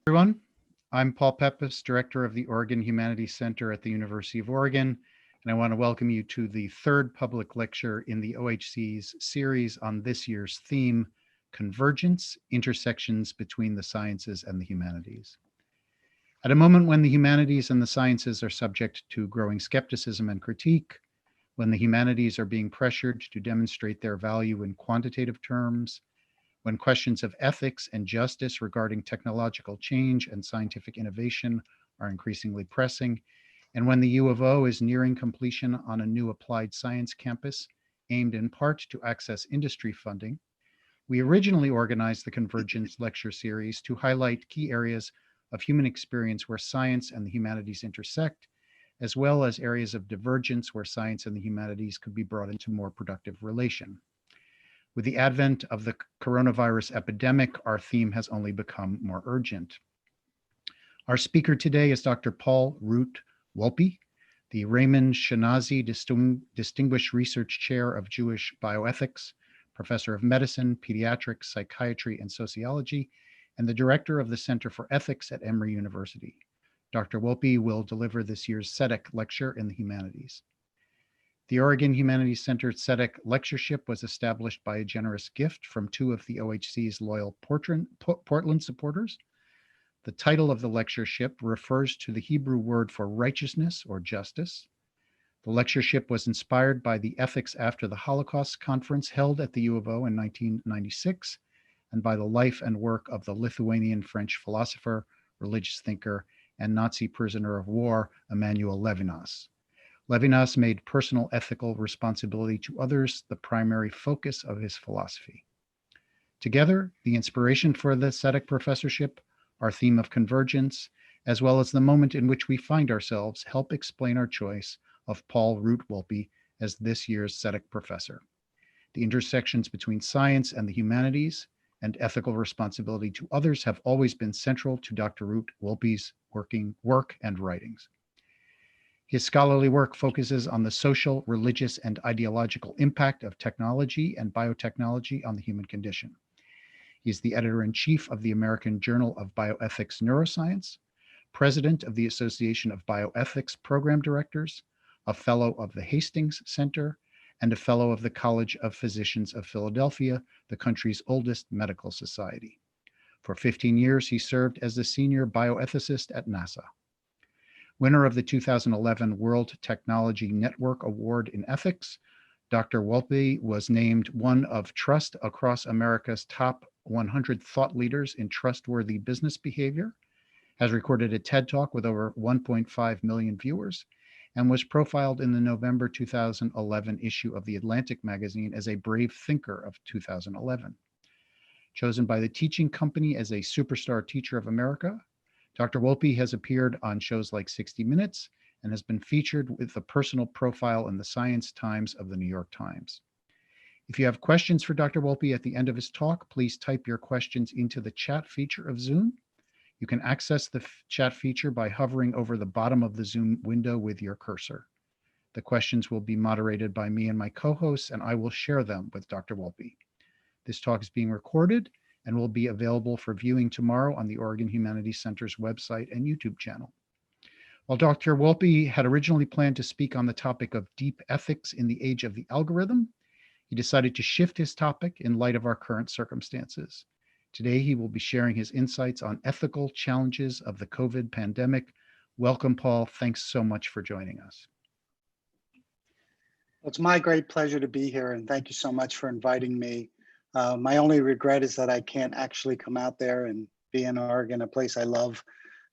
Everyone. I'm Paul Pepis, Director of the Oregon Humanities Center at the University of Oregon, and I want to welcome you to the third public lecture in the OHC's series on this year's theme, Convergence, Intersections Between the Sciences and the Humanities. At a moment when the humanities and the sciences are subject to growing skepticism and critique, when the humanities are being pressured to demonstrate their value in quantitative terms, when questions of ethics and justice regarding technological change and scientific innovation are increasingly pressing, and when the U of O is nearing completion on a new applied science campus aimed in part to access industry funding, we originally organized the Convergence lecture series to highlight key areas of human experience where science and the humanities intersect, as well as areas of divergence where science and the humanities could be brought into more productive relation. With the advent of the coronavirus epidemic, our theme has only become more urgent. Our speaker today is Dr. Paul Root Wolpe, the Raymond Shahnazi Distinguished Research Chair of Jewish Bioethics, Professor of Medicine, Pediatric, Psychiatry, and Sociology, and the Director of the Center for Ethics at Emory University. Dr. Wolpe will deliver this year's SEDEC lecture in the humanities. The Oregon Humanities Center SEDEC lectureship was established by a generous gift from two of the OHC's loyal Portland supporters. The title of the lectureship refers to the Hebrew word for righteousness or justice. The lectureship was inspired by the Ethics After the Holocaust conference held at the U of O in 1996 and by the life and work of the Lithuanian French philosopher, religious thinker, and Nazi prisoner of war, Emmanuel Levinas. Levinas made personal ethical responsibility to others the primary focus of his philosophy. Together, the inspiration for the SEDEC professorship, our theme of convergence, as well as the moment in which we find ourselves, help explain our choice of Paul Root Wolpe as this year's SEDEC professor. The intersections between science and the humanities and ethical responsibility to others have always been central to Dr. Root Wolpe's work and writings. His scholarly work focuses on the social, religious, and ideological impact of technology and biotechnology on the human condition. He is the editor-in-chief of the American Journal of Bioethics Neuroscience, president of the Association of Bioethics Program Directors, a fellow of the Hastings Center, and a fellow of the College of Physicians of Philadelphia, the country's oldest medical society. For 15 years, he served as the senior bioethicist at NASA. Winner of the 2011 World Technology Network Award in Ethics, Dr. Wolpe was named one of Trust Across America's top 100 thought leaders in trustworthy business behavior, has recorded a TED Talk with over 1.5 million viewers, and was profiled in the November 2011 issue of The Atlantic magazine as a brave thinker of 2011. Chosen by the Teaching Company as a Superstar Teacher of America, Dr. Wolpe has appeared on shows like 60 Minutes and has been featured with a personal profile in the Science Times of the New York Times. If you have questions for Dr. Wolpe at the end of his talk, please type your questions into the chat feature of Zoom. You can access the chat feature by hovering over the bottom of the Zoom window with your cursor. The questions will be moderated by me and my co-hosts, and I will share them with Dr. Wolpe. This talk is being recorded and will be available for viewing tomorrow on the Oregon Humanities Center's website and YouTube channel. While Dr. Wolpe had originally planned to speak on the topic of deep ethics in the age of the algorithm, he decided to shift his topic in light of our current circumstances. Today, he will be sharing his insights on ethical challenges of the COVID pandemic. Welcome, Paul. Thanks so much for joining us. It's my great pleasure to be here, and thank you so much for inviting me. My only regret is that I can't actually come out there and be in Oregon, a place I love,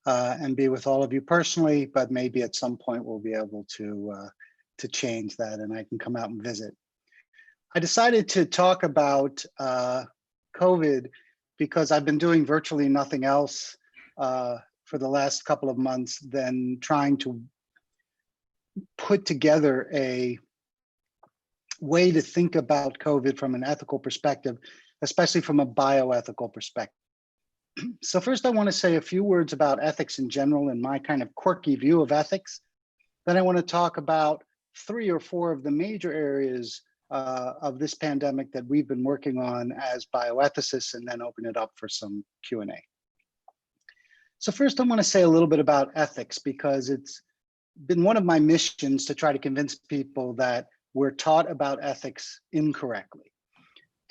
and be with all of you personally, but maybe at some point we'll be able to change that and I can come out and visit. I decided to talk about COVID because I've been doing virtually nothing else for the last couple of months than trying to put together a way to think about COVID from an ethical perspective, especially from a bioethical perspective. So first I want to say a few words about ethics in general and my kind of quirky view of ethics. Then I want to talk about 3 or 4 of the major areas of this pandemic that we've been working on as bioethicists, and then open it up for some Q&A. So first, I want to say a little bit about ethics, because it's been one of my missions to try to convince people that we're taught about ethics incorrectly.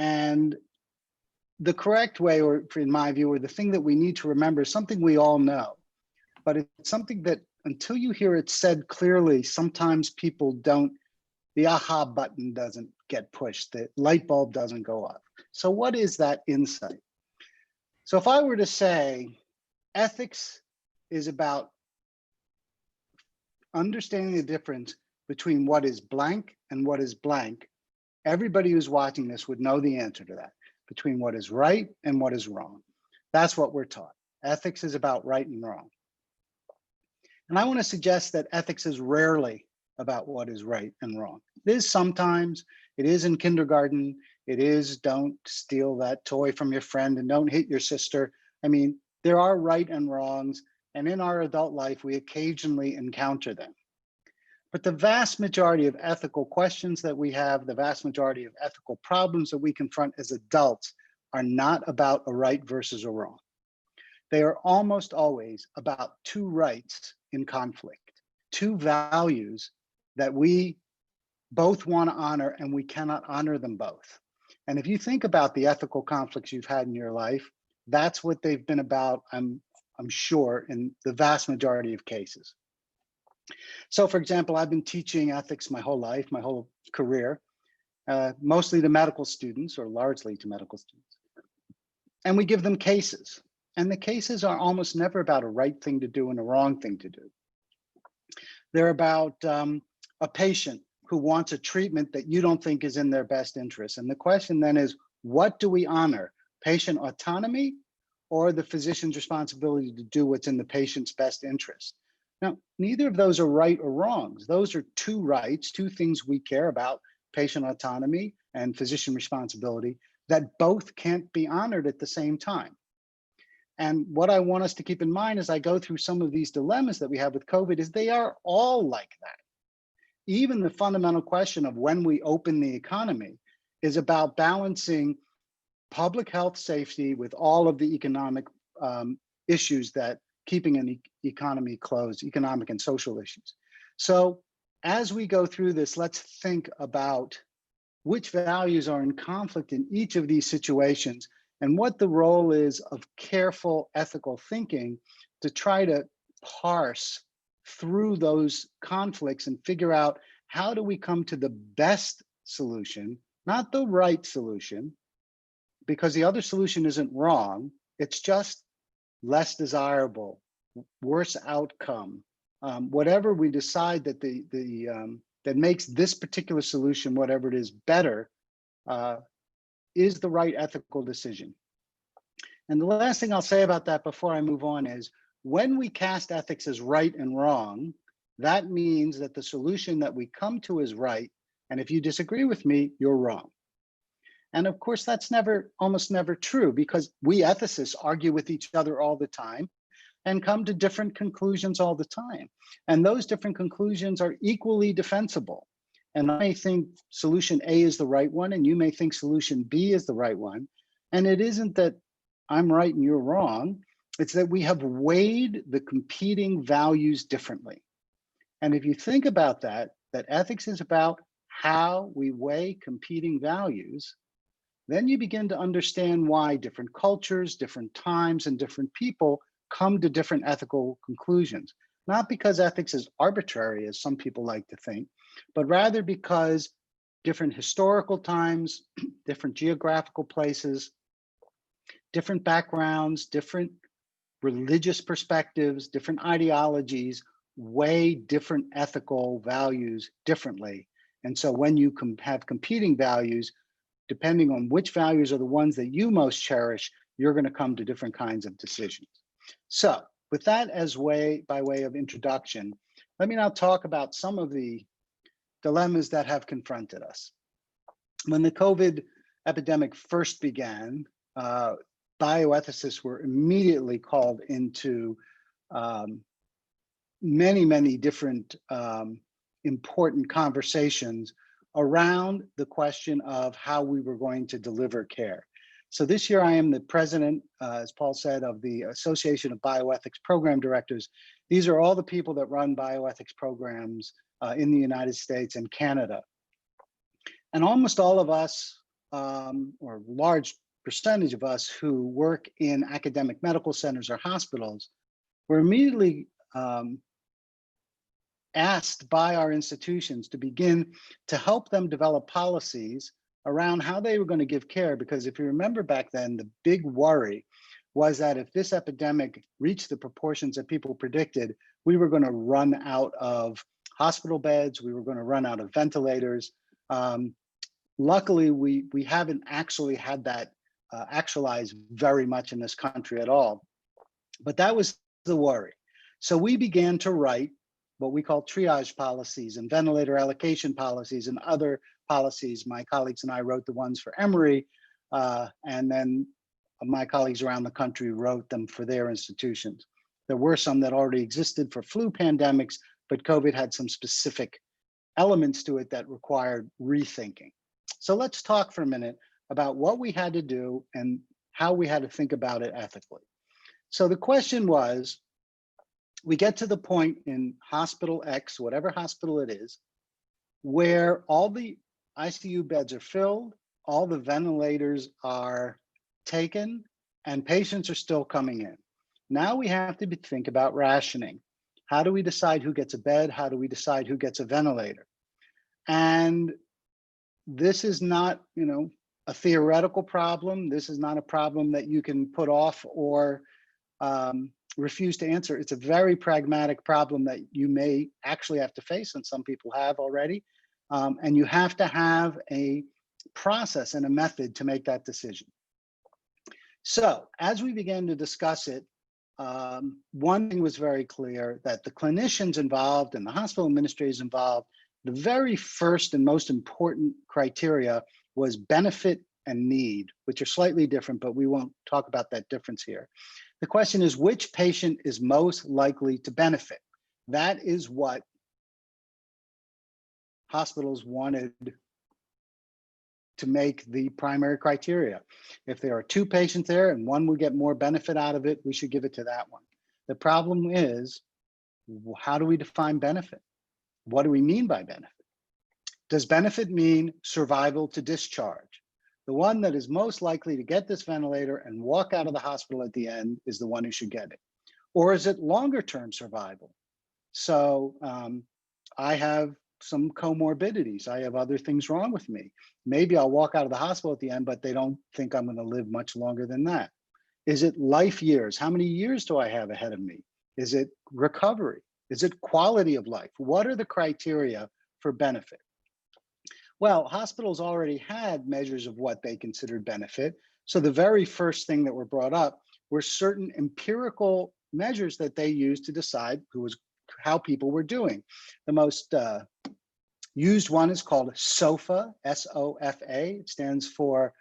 And the correct way, or in my view, or the thing that we need to remember, is something we all know, but it's something that until you hear it said clearly, sometimes people don't, the aha button doesn't get pushed, the light bulb doesn't go off. So what is that insight? So if I were to say ethics is about understanding the difference between what is blank and what is blank, everybody who's watching this would know the answer to that, between what is right and what is wrong. That's what we're taught. Ethics is about right and wrong. And I want to suggest that ethics is rarely about what is right and wrong. It is sometimes, it is in kindergarten, it is don't steal that toy from your friend and don't hit your sister. I mean, there are right and wrongs, and in our adult life, we occasionally encounter them. But the vast majority of ethical questions that we have, the vast majority of ethical problems that we confront as adults are not about a right versus a wrong. They are almost always about two rights in conflict, two values that we both want to honor and we cannot honor them both. And if you think about the ethical conflicts you've had in your life, that's what they've been about, I'm sure, in the vast majority of cases. So for example, I've been teaching ethics my whole life, my whole career, mostly to medical students, or largely to medical students. And we give them cases. And the cases are almost never about a right thing to do and a wrong thing to do. They're about a patient who wants a treatment that you don't think is in their best interest. And the question then is, what do we honor? Patient autonomy or the physician's responsibility to do what's in the patient's best interest? Now, neither of those are right or wrongs. Those are two rights, two things we care about, patient autonomy and physician responsibility, that both can't be honored at the same time. And what I want us to keep in mind as I go through some of these dilemmas that we have with COVID is they are all like that. Even the fundamental question of when we open the economy is about balancing public health safety with all of the economic issues that keeping an economy closed, economic and social issues. So as we go through this, let's think about which values are in conflict in each of these situations and what the role is of careful ethical thinking to try to parse through those conflicts and figure out how do we come to the best solution, not the right solution, because the other solution isn't wrong, it's just less desirable, worse outcome. Whatever we decide that that makes this particular solution, whatever it is, better, is the right ethical decision. And the last thing I'll say about that before I move on is, when we cast ethics as right and wrong, that means that the solution that we come to is right, and if you disagree with me, you're wrong. And of course, that's almost never true, because we ethicists argue with each other all the time and come to different conclusions all the time. And those different conclusions are equally defensible. And I may think solution A is the right one, and you may think solution B is the right one. And it isn't that I'm right and you're wrong. It's that we have weighed the competing values differently. And if you think about that ethics is about how we weigh competing values, then you begin to understand why different cultures, different times, and different people come to different ethical conclusions. Not because ethics is arbitrary, as some people like to think, but rather because different historical times, different geographical places, different backgrounds, different religious perspectives, different ideologies weigh different ethical values differently. And so when you have competing values, depending on which values are the ones that you most cherish, you're going to come to different kinds of decisions. So with that as by way of introduction, let me now talk about some of the dilemmas that have confronted us. When the COVID epidemic first began, bioethicists were immediately called into many different important conversations around the question of how we were going to deliver care. So this year I am the president, as Paul said, of the Association of Bioethics Program Directors. These are all the people that run bioethics programs in the United States and Canada. And almost all of us, or large percentage of us who work in academic medical centers or hospitals, were immediately asked by our institutions to begin to help them develop policies around how they were going to give care. Because if you remember back then, the big worry was that if this epidemic reached the proportions that people predicted, we were going to run out of hospital beds, we were going to run out of ventilators. Luckily, we haven't actually had that actualized very much in this country at all. But that was the worry. So we began to write what we call triage policies and ventilator allocation policies and other policies. My colleagues and I wrote the ones for Emory, and then my colleagues around the country wrote them for their institutions. There were some that already existed for flu pandemics, but COVID had some specific elements to it that required rethinking. So let's talk for a minute about what we had to do and how we had to think about it ethically. So the question was, we get to the point in hospital X, whatever hospital it is, where all the ICU beds are filled, all the ventilators are taken, and patients are still coming in. Now we have to think about rationing. How do we decide who gets a bed? How do we decide who gets a ventilator? And this is not, a theoretical problem. This is not a problem that you can put off or refuse to answer. It's a very pragmatic problem that you may actually have to face, and some people have already. And you have to have a process and a method to make that decision. So as we began to discuss it, one thing was very clear, that the clinicians involved and the hospital administrators involved, the very first and most important criteria was benefit and need, which are slightly different, but we won't talk about that difference here. The question is, which patient is most likely to benefit? That is what hospitals wanted to make the primary criteria. If there are two patients there and one will get more benefit out of it, we should give it to that one. The problem is, how do we define benefit? What do we mean by benefit? Does benefit mean survival to discharge? The one that is most likely to get this ventilator and walk out of the hospital at the end is the one who should get it. Or is it longer term survival? So I have some comorbidities. I have other things wrong with me. Maybe I'll walk out of the hospital at the end, but they don't think I'm going to live much longer than that. Is it life years? How many years do I have ahead of me? Is it recovery? Is it quality of life? What are the criteria for benefit? Well, hospitals already had measures of what they considered benefit. So the very first thing that were brought up were certain empirical measures that they used to decide how people were doing. The most used one is called SOFA, S-O-F-A. It stands for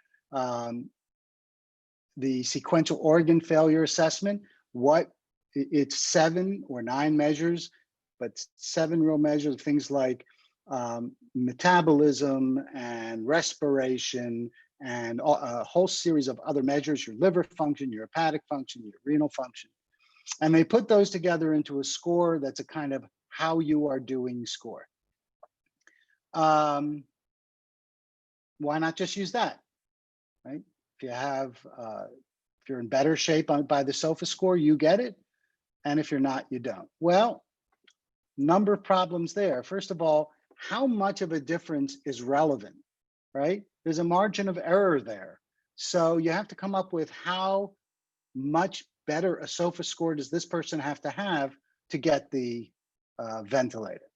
the Sequential Organ Failure Assessment. It's 7 or 9 measures, but 7 real measures of things like metabolism and respiration and a whole series of other measures, your liver function, your hepatic function, your renal function. And they put those together into a score that's a kind of how you are doing score. Why not just use that, right? If you're in better shape by the SOFA score, you get it. And if you're not, you don't. Well, number of problems there. First of all, how much of a difference is relevant, right? There's a margin of error there. So you have to come up with how much better a SOFA score does this person have to get the ventilator.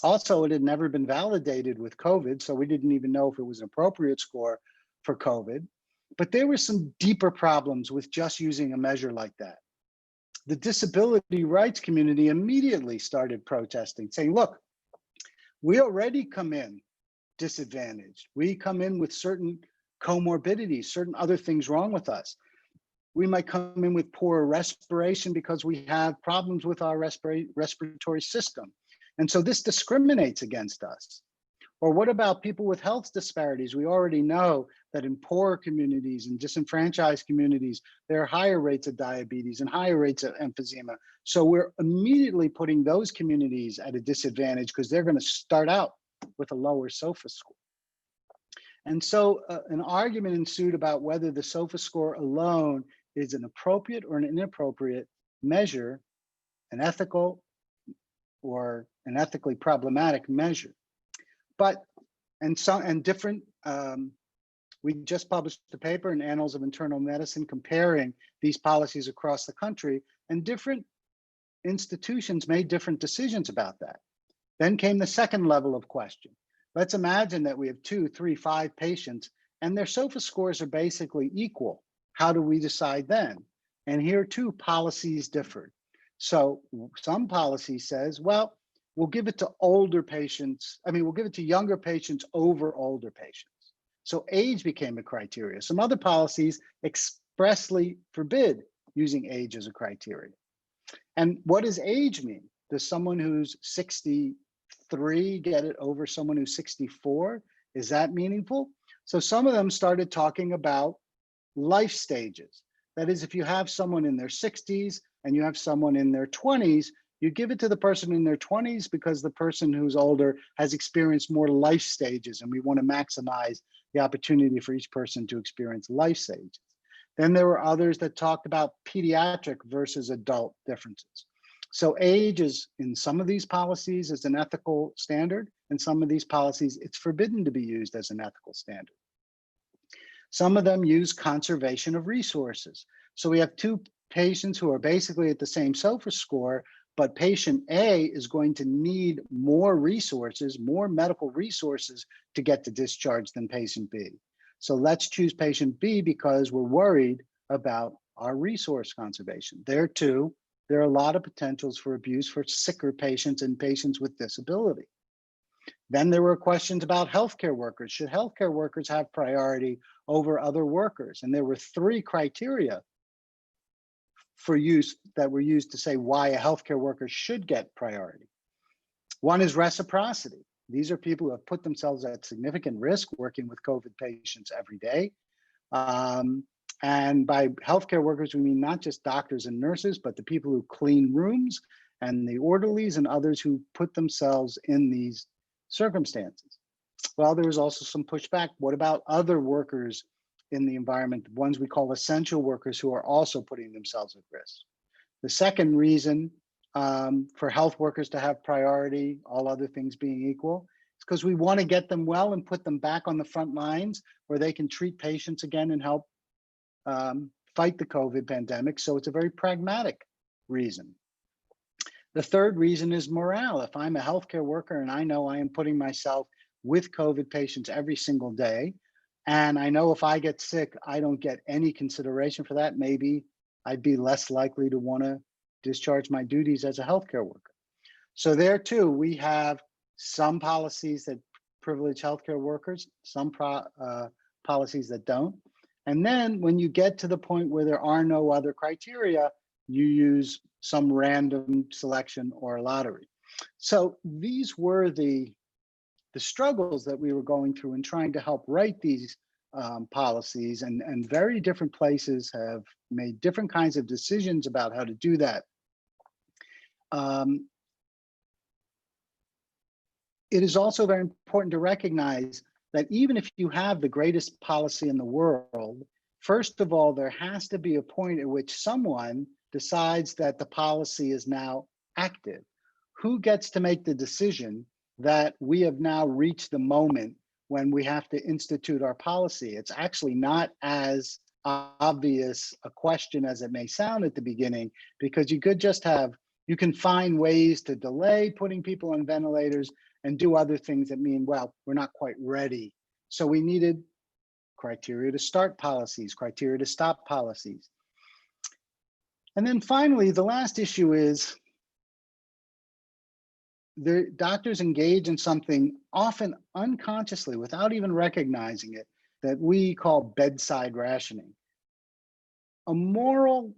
Also, it had never been validated with COVID, so we didn't even know if it was an appropriate score for COVID. But there were some deeper problems with just using a measure like that. The disability rights community immediately started protesting, saying, look, we already come in disadvantaged. We come in with certain comorbidities, certain other things wrong with us. We might come in with poor respiration because we have problems with our respiratory system. And so this discriminates against us. Or what about people with health disparities? We already know that in poorer communities and disenfranchised communities, there are higher rates of diabetes and higher rates of emphysema. So we're immediately putting those communities at a disadvantage because they're going to start out with a lower SOFA score. And so an argument ensued about whether the SOFA score alone is an appropriate or an inappropriate measure, an ethical or an ethically problematic measure. But, we just published a paper in Annals of Internal Medicine comparing these policies across the country, and different institutions made different decisions about that. Then came the second level of question. Let's imagine that we have 2, 3, 5 patients and their SOFA scores are basically equal. How do we decide then? And here too, policies differed. So some policy says, well, we'll give it to older patients. We'll give it to younger patients over older patients. So age became a criteria. Some other policies expressly forbid using age as a criteria. And what does age mean? Does someone who's 63 get it over someone who's 64? Is that meaningful? So some of them started talking about life stages. That is, if you have someone in their 60s and you have someone in their 20s, you give it to the person in their 20s because the person who's older has experienced more life stages, and we want to maximize the opportunity for each person to experience life stages. Then there were others that talked about pediatric versus adult differences. So age is, in some of these policies, is an ethical standard. In some of these policies, it's forbidden to be used as an ethical standard. Some of them use conservation of resources. So we have 2 patients who are basically at the same SOFA score, but patient A is going to need more resources, more medical resources to get to discharge than patient B. So let's choose patient B because we're worried about our resource conservation. There too, there are a lot of potentials for abuse for sicker patients and patients with disability. Then there were questions about healthcare workers. Should healthcare workers have priority over other workers? And there were 3 criteria for use that were used to say why a healthcare worker should get priority. One is reciprocity. These are people who have put themselves at significant risk working with COVID patients every day. And by healthcare workers, we mean not just doctors and nurses, but the people who clean rooms and the orderlies and others who put themselves in these circumstances. Well, there was also some pushback. What about other workers in the environment, the ones we call essential workers who are also putting themselves at risk? The second reason for health workers to have priority, all other things being equal, is because we want to get them well and put them back on the front lines where they can treat patients again and help fight the COVID pandemic. So it's a very pragmatic reason. The third reason is morale. If I'm a healthcare worker and I know I am putting myself with COVID patients every single day, and I know if I get sick, I don't get any consideration for that, maybe I'd be less likely to want to discharge my duties as a healthcare worker. So there too, we have some policies that privilege healthcare workers, some policies that don't. And then when you get to the point where there are no other criteria, you use some random selection or lottery. So these were the struggles that we were going through in trying to help write these policies, and very different places have made different kinds of decisions about how to do that. It is also very important to recognize that even if you have the greatest policy in the world, first of all, there has to be a point at which someone decides that the policy is now active. Who gets to make the decision that we have now reached the moment when we have to institute our policy? It's actually not as obvious a question as it may sound at the beginning, because you could just have, you can find ways to delay putting people on ventilators and do other things that mean, well, we're not quite ready. So we needed criteria to start policies, criteria to stop policies. And then finally, the last issue is the doctors engage in something often unconsciously, without even recognizing it, that we call bedside rationing. A moral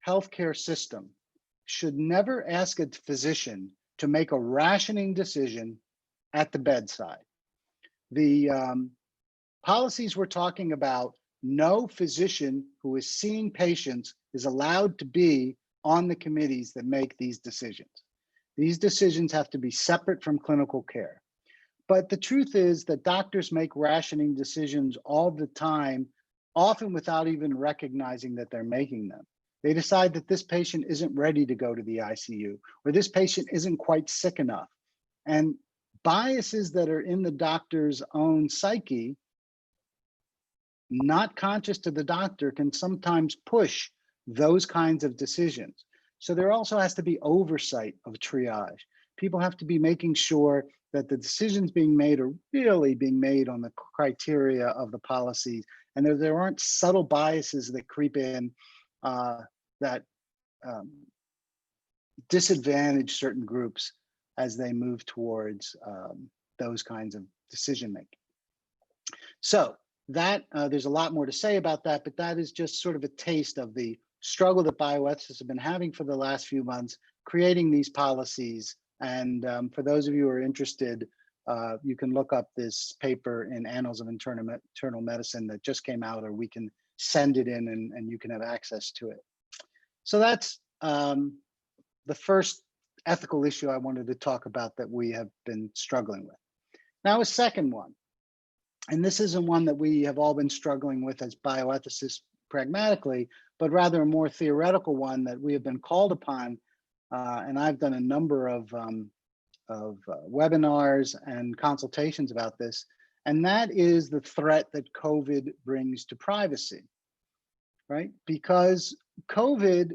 healthcare system should never ask a physician to make a rationing decision at the bedside. The policies we're talking about, no physician who is seeing patients is allowed to be on the committees that make these decisions. These decisions have to be separate from clinical care. But the truth is that doctors make rationing decisions all the time, often without even recognizing that they're making them. They decide that this patient isn't ready to go to the ICU, or this patient isn't quite sick enough. And biases that are in the doctor's own psyche, not conscious to the doctor, can sometimes push those kinds of decisions. So there also has to be oversight of triage. People have to be making sure that the decisions being made are really being made on the criteria of the policies, and there aren't subtle biases that creep in that disadvantage certain groups as they move towards those kinds of decision making. So that there's a lot more to say about that, but that is just sort of a taste of the struggle that bioethicists have been having for the last few months, creating these policies. And for those of you who are interested, you can look up this paper in Annals of Internal Medicine that just came out, or we can send it in and you can have access to it. So that's the first ethical issue I wanted to talk about that we have been struggling with. Now, a second one, and this isn't one that we have all been struggling with as bioethicists pragmatically, but rather a more theoretical one that we have been called upon, and I've done a number of webinars and consultations about this, and that is the threat that COVID brings to privacy, right? Because COVID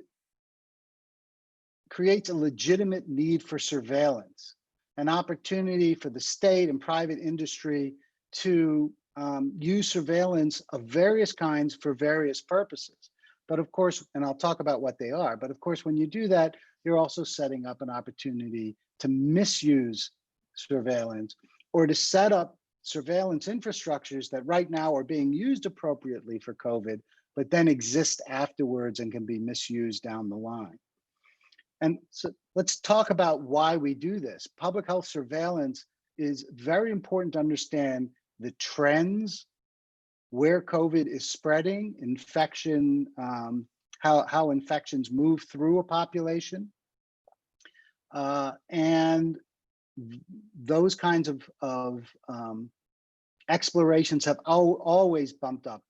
creates a legitimate need for surveillance, an opportunity for the state and private industry to use surveillance of various kinds for various purposes. But of course, and I'll talk about what they are, but of course, when you do that, you're also setting up an opportunity to misuse surveillance or to set up surveillance infrastructures that right now are being used appropriately for COVID, but then exist afterwards and can be misused down the line. And so let's talk about why we do this. Public health surveillance is very important to understand the trends, where COVID is spreading, infection, how infections move through a population. And those kinds of explorations have always bumped up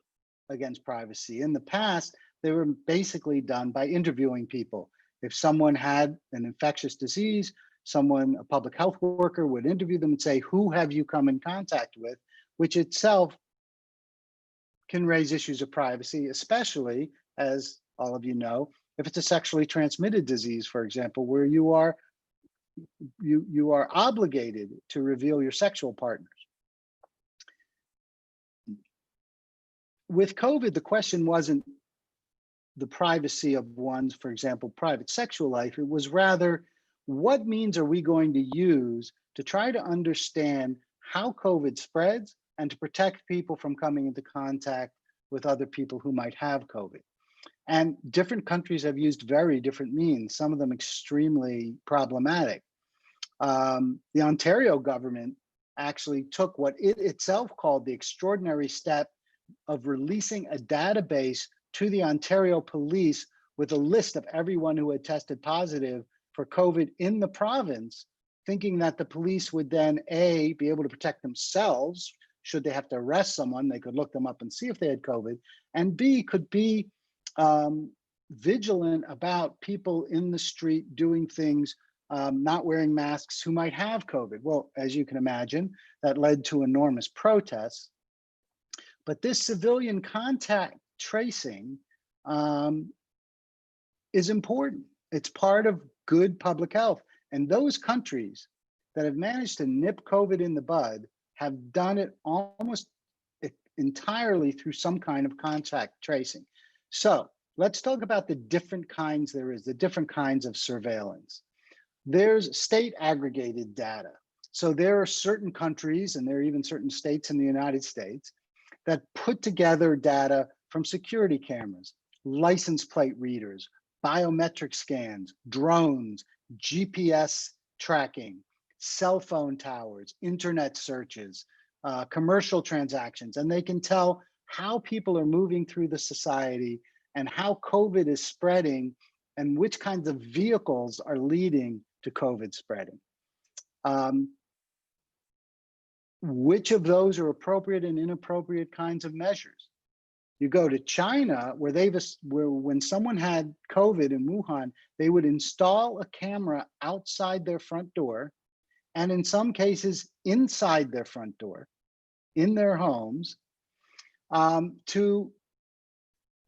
against privacy. In the past, they were basically done by interviewing people. If someone had an infectious disease, a public health worker would interview them and say, who have you come in contact with? Which itself can raise issues of privacy, especially, as all of you know, if it's a sexually transmitted disease, for example, where you are obligated to reveal your sexual partners. With COVID, the question wasn't the privacy of one's, for example, private sexual life. It was rather, what means are we going to use to try to understand how COVID spreads and to protect people from coming into contact with other people who might have COVID? And different countries have used very different means, some of them extremely problematic. The Ontario government actually took what it itself called the extraordinary step of releasing a database to the Ontario police with a list of everyone who had tested positive for COVID in the province, thinking that the police would then A, be able to protect themselves. Should they have to arrest someone, they could look them up and see if they had COVID, and B, could be vigilant about people in the street doing things, not wearing masks, who might have COVID. Well, as you can imagine, that led to enormous protests. But this civilian contact tracing is important. It's part of good public health. And those countries that have managed to nip COVID in the bud have done it almost entirely through some kind of contact tracing. So let's talk about the different kinds the different kinds of surveillance. There's state aggregated data. So there are certain countries, and there are even certain states in the United States, that put together data from security cameras, license plate readers, biometric scans, drones, GPS tracking, cell phone towers, internet searches, commercial transactions, and they can tell how people are moving through the society and how COVID is spreading and which kinds of vehicles are leading to COVID spreading. Which of those are appropriate and inappropriate kinds of measures? You go to China, where when someone had COVID in Wuhan, they would install a camera outside their front door, and in some cases inside their front door, in their homes,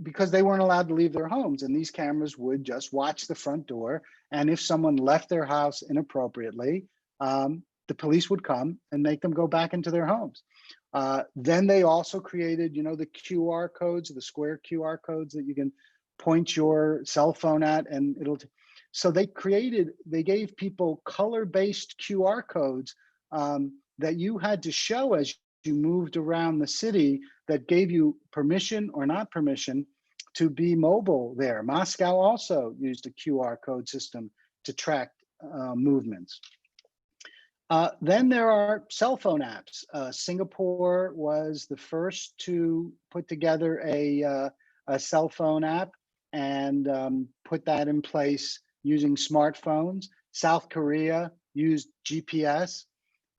because they weren't allowed to leave their homes, and these cameras would just watch the front door. And if someone left their house inappropriately, the police would come and make them go back into their homes. Then they also created, the QR codes, the square QR codes that you can point your cell phone at, and so they gave people color-based QR codes that you had to show as you moved around the city, that gave you permission or not permission to be mobile there. Moscow also used a QR code system to track movements. Then there are cell phone apps. Singapore was the first to put together a cell phone app and put that in place using smartphones. South Korea used GPS.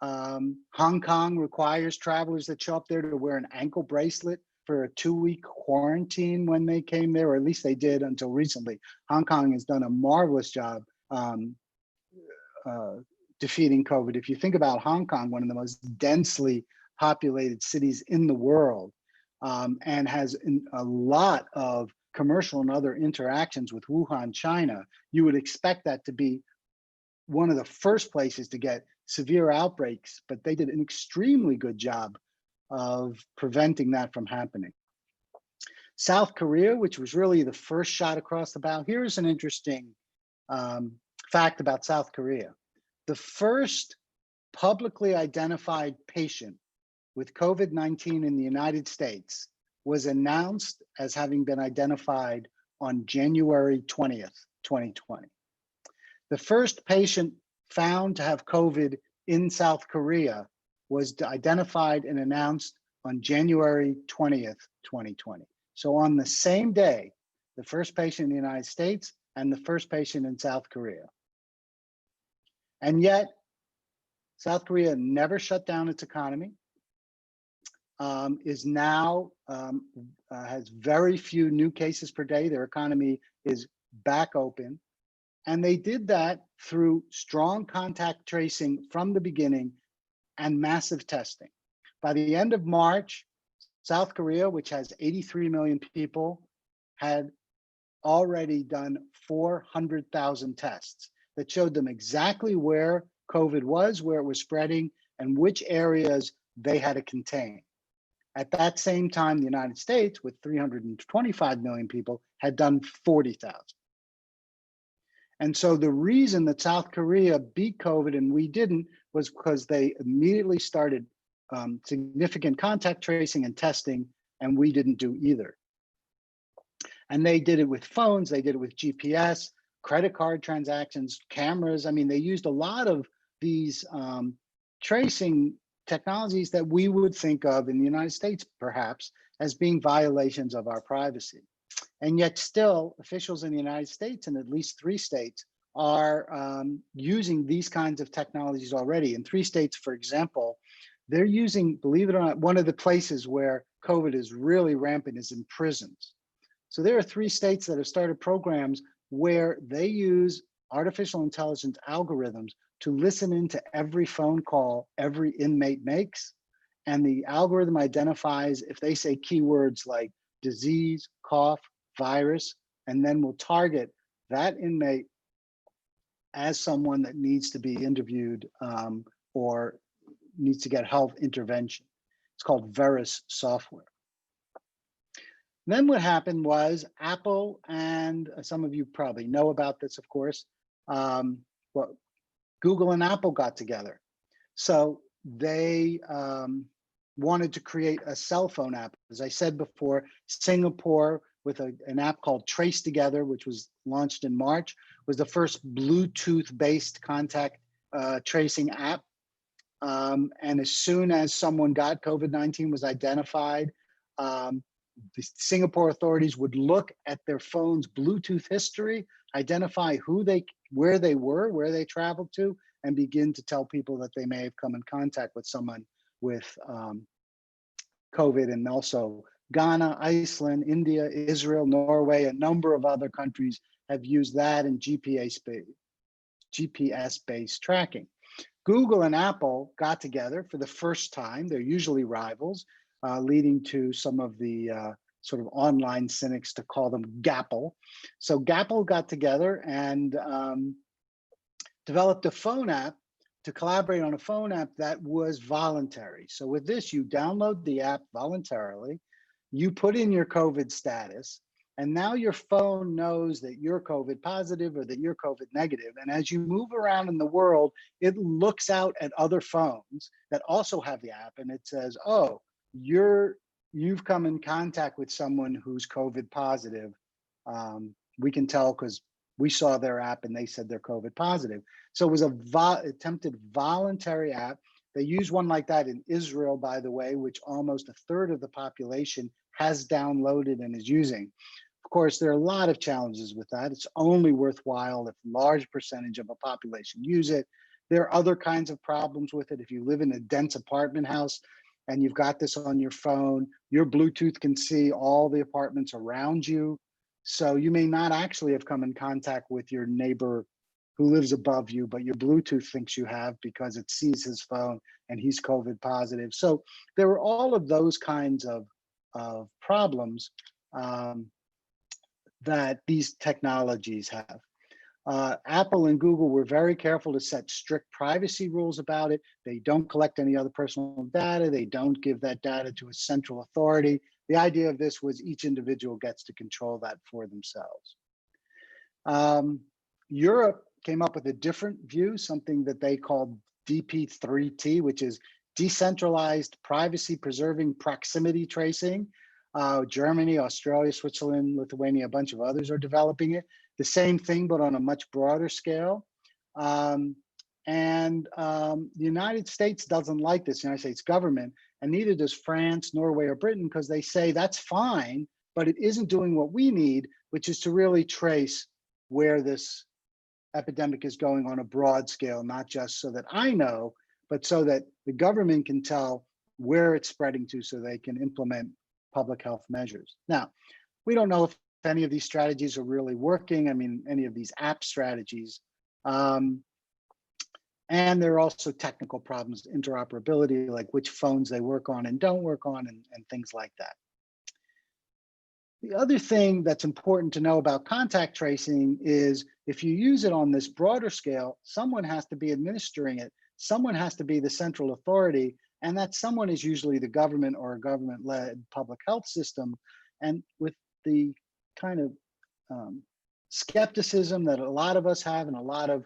Hong Kong requires travelers that show up there to wear an ankle bracelet for a 2-week quarantine when they came there, or at least they did until recently. Hong Kong has done a marvelous job defeating COVID. If you think about Hong Kong, one of the most densely populated cities in the world, and has a lot of commercial and other interactions with Wuhan, China, you would expect that to be one of the first places to get severe outbreaks, but they did an extremely good job of preventing that from happening. South Korea, which was really the first shot across the bow. Here's an interesting fact about South Korea. The first publicly identified patient with COVID-19 in the United States was announced as having been identified on January 20th, 2020. The first patient found to have COVID in South Korea was identified and announced on January 20th, 2020. So on the same day, the first patient in the United States and the first patient in South Korea. And yet, South Korea never shut down its economy, is now, has very few new cases per day. Their economy is back open. And they did that through strong contact tracing from the beginning and massive testing. By the end of March, South Korea, which has 83 million people, had already done 400,000 tests that showed them exactly where COVID was, where it was spreading, and which areas they had to contain. At that same time, the United States, with 325 million people, had done 40,000. And so the reason that South Korea beat COVID and we didn't was because they immediately started significant contact tracing and testing, and we didn't do either. And they did it with phones, they did it with GPS, credit card transactions, cameras. I mean, they used a lot of these tracing technologies that we would think of in the United States, perhaps, as being violations of our privacy. And yet still, officials in the United States, and at least 3 states, are using these kinds of technologies already. In 3 states, for example, they're using, believe it or not, one of the places where COVID is really rampant is in prisons. So there are 3 states that have started programs where they use artificial intelligence algorithms to listen into every phone call every inmate makes. And the algorithm identifies if they say keywords like disease, cough, virus, and then will target that inmate as someone that needs to be interviewed or needs to get health intervention. It's called Veris software. Then what happened was Apple, and some of you probably know about this, of course, Google and Apple got together. So they wanted to create a cell phone app. As I said before, Singapore, with an app called Trace Together, which was launched in March, was the first Bluetooth-based contact tracing app. And as soon as someone got COVID-19 was identified, the Singapore authorities would look at their phone's Bluetooth history, identify where they were, where they traveled to, and begin to tell people that they may have come in contact with someone with COVID. And also Ghana, Iceland, India, Israel, Norway, a number of other countries have used that in GPS-based tracking. Google and Apple got together for the first time. They're usually rivals, leading to some of the sort of online cynics to call them Gapple. So Gapple got together and developed a phone app to collaborate on a phone app that was voluntary. So with this, you download the app voluntarily, you put in your COVID status, and now your phone knows that you're COVID positive or that you're COVID negative. And as you move around in the world, it looks out at other phones that also have the app, and it says, oh, you've come in contact with someone who's COVID positive. We can tell because we saw their app and they said they're COVID positive. So it was a attempted voluntary app. They use one like that in Israel, by the way, which almost a third of the population has downloaded and is using. Of course, there are a lot of challenges with that. It's only worthwhile if a large percentage of a population use it. There are other kinds of problems with it. If you live in a dense apartment house and you've got this on your phone, your Bluetooth can see all the apartments around you. So you may not actually have come in contact with your neighbor who lives above you, but your Bluetooth thinks you have because it sees his phone and he's COVID positive. So there were all of those kinds of problems that these technologies have. Apple and Google were very careful to set strict privacy rules about it. They don't collect any other personal data. They don't give that data to a central authority. The idea of this was each individual gets to control that for themselves. Europe came up with a different view, something that they called DP3T, which is decentralized privacy preserving proximity tracing. Germany, Australia, Switzerland, Lithuania, a bunch of others are developing it. The same thing, but on a much broader scale. The United States doesn't like this, the United States government, and neither does France, Norway, or Britain, because they say that's fine, but it isn't doing what we need, which is to really trace where this epidemic is going on a broad scale, not just so that I know, but so that the government can tell where it's spreading to so they can implement public health measures. Now, we don't know if any of these strategies are really working. I mean, any of these app strategies. And there are also technical problems, interoperability, like which phones they work on and don't work on, and things like that. The other thing that's important to know about contact tracing is if you use it on this broader scale, someone has to be administering it. Someone has to be the central authority, and that someone is usually the government or a government-led public health system. And with the kind of skepticism that a lot of us have and a lot of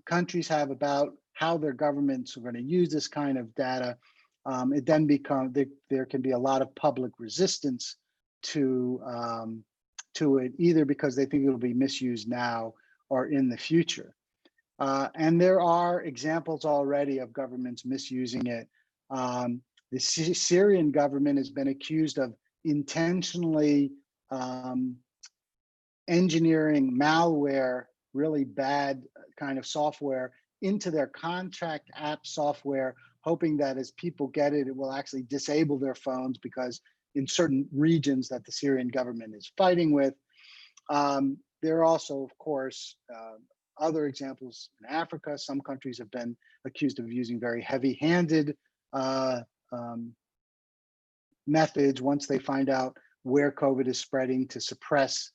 countries have about how their governments are going to use this kind of data, it then becomes, there can be a lot of public resistance to it, either because they think it'll be misused now or in the future. And there are examples already of governments misusing it. The Syrian government has been accused of intentionally engineering malware, really bad kind of software, into their contract app software, hoping that as people get it, it will actually disable their phones because in certain regions that the Syrian government is fighting with. There are also, of course, other examples in Africa. Some countries have been accused of using very heavy-handed methods once they find out where COVID is spreading to suppress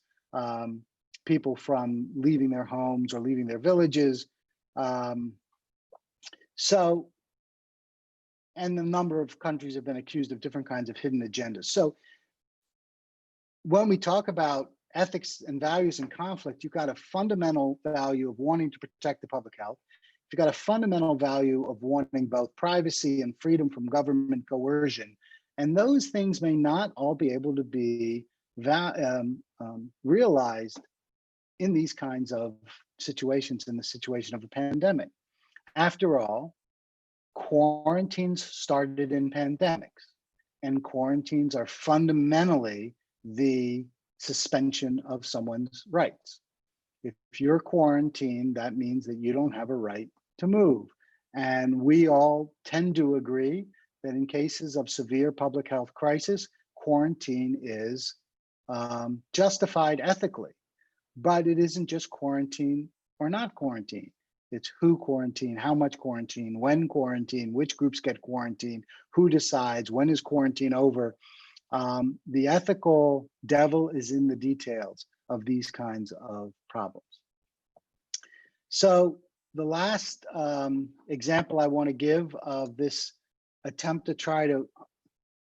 people from leaving their homes or leaving their villages. And a number of countries have been accused of different kinds of hidden agendas. So when we talk about ethics and values in conflict, you've got a fundamental value of wanting to protect the public health. You've got a fundamental value of wanting both privacy and freedom from government coercion. And those things may not all be able to be realized in these kinds of situations in the situation of a pandemic. After all, quarantines started in pandemics, and quarantines are fundamentally the suspension of someone's rights. If you're quarantined, that means that you don't have a right to move. And we all tend to agree that in cases of severe public health crisis, quarantine is justified ethically. But it isn't just quarantine or not quarantine. It's who quarantine, how much quarantine, when quarantine, which groups get quarantined, who decides, when is quarantine over. The ethical devil is in the details of these kinds of problems. So the last example I want to give of this attempt to try to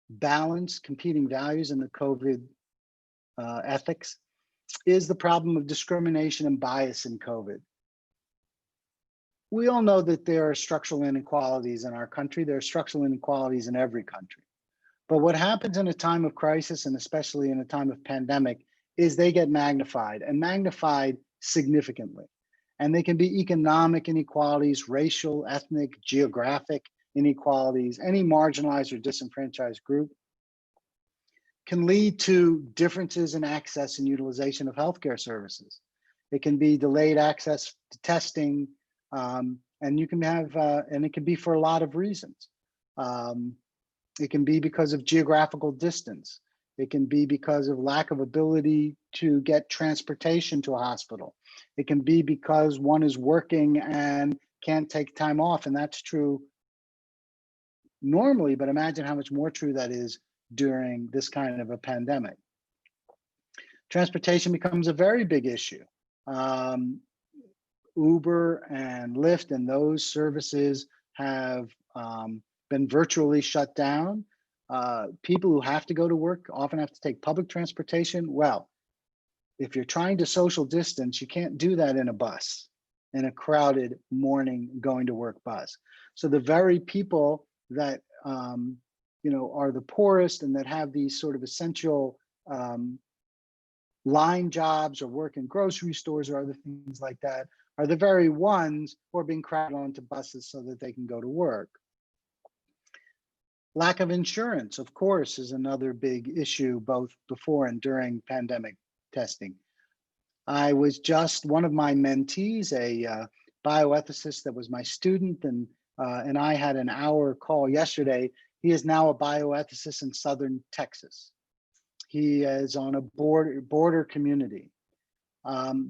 balance competing values in the COVID ethics is the problem of discrimination and bias in COVID. We all know that there are structural inequalities in our country. There are structural inequalities in every country. But what happens in a time of crisis, and especially in a time of pandemic, is they get magnified, and magnified significantly. And they can be economic inequalities, racial, ethnic, geographic inequalities. Any marginalized or disenfranchised group can lead to differences in access and utilization of healthcare services. It can be delayed access to testing, and you can have, and it can be for a lot of reasons. It can be because of geographical distance. It can be because of lack of ability to get transportation to a hospital. It can be because one is working and can't take time off, and that's true normally, but imagine how much more true that is during this kind of a pandemic. Transportation becomes a very big issue. Uber and Lyft and those services have been virtually shut down. People who have to go to work often have to take public transportation. Well, if you're trying to social distance, you can't do that in a bus, in a crowded morning going to work bus. So the very people that are the poorest and that have these sort of essential line jobs or work in grocery stores or other things like that are the very ones who are being crowded onto buses so that they can go to work. Lack of insurance, of course, is another big issue both before and during pandemic testing. I was just one of my mentees, a bioethicist that was my student, and I had an hour call yesterday. He is now a bioethicist in Southern Texas. He is on a border community.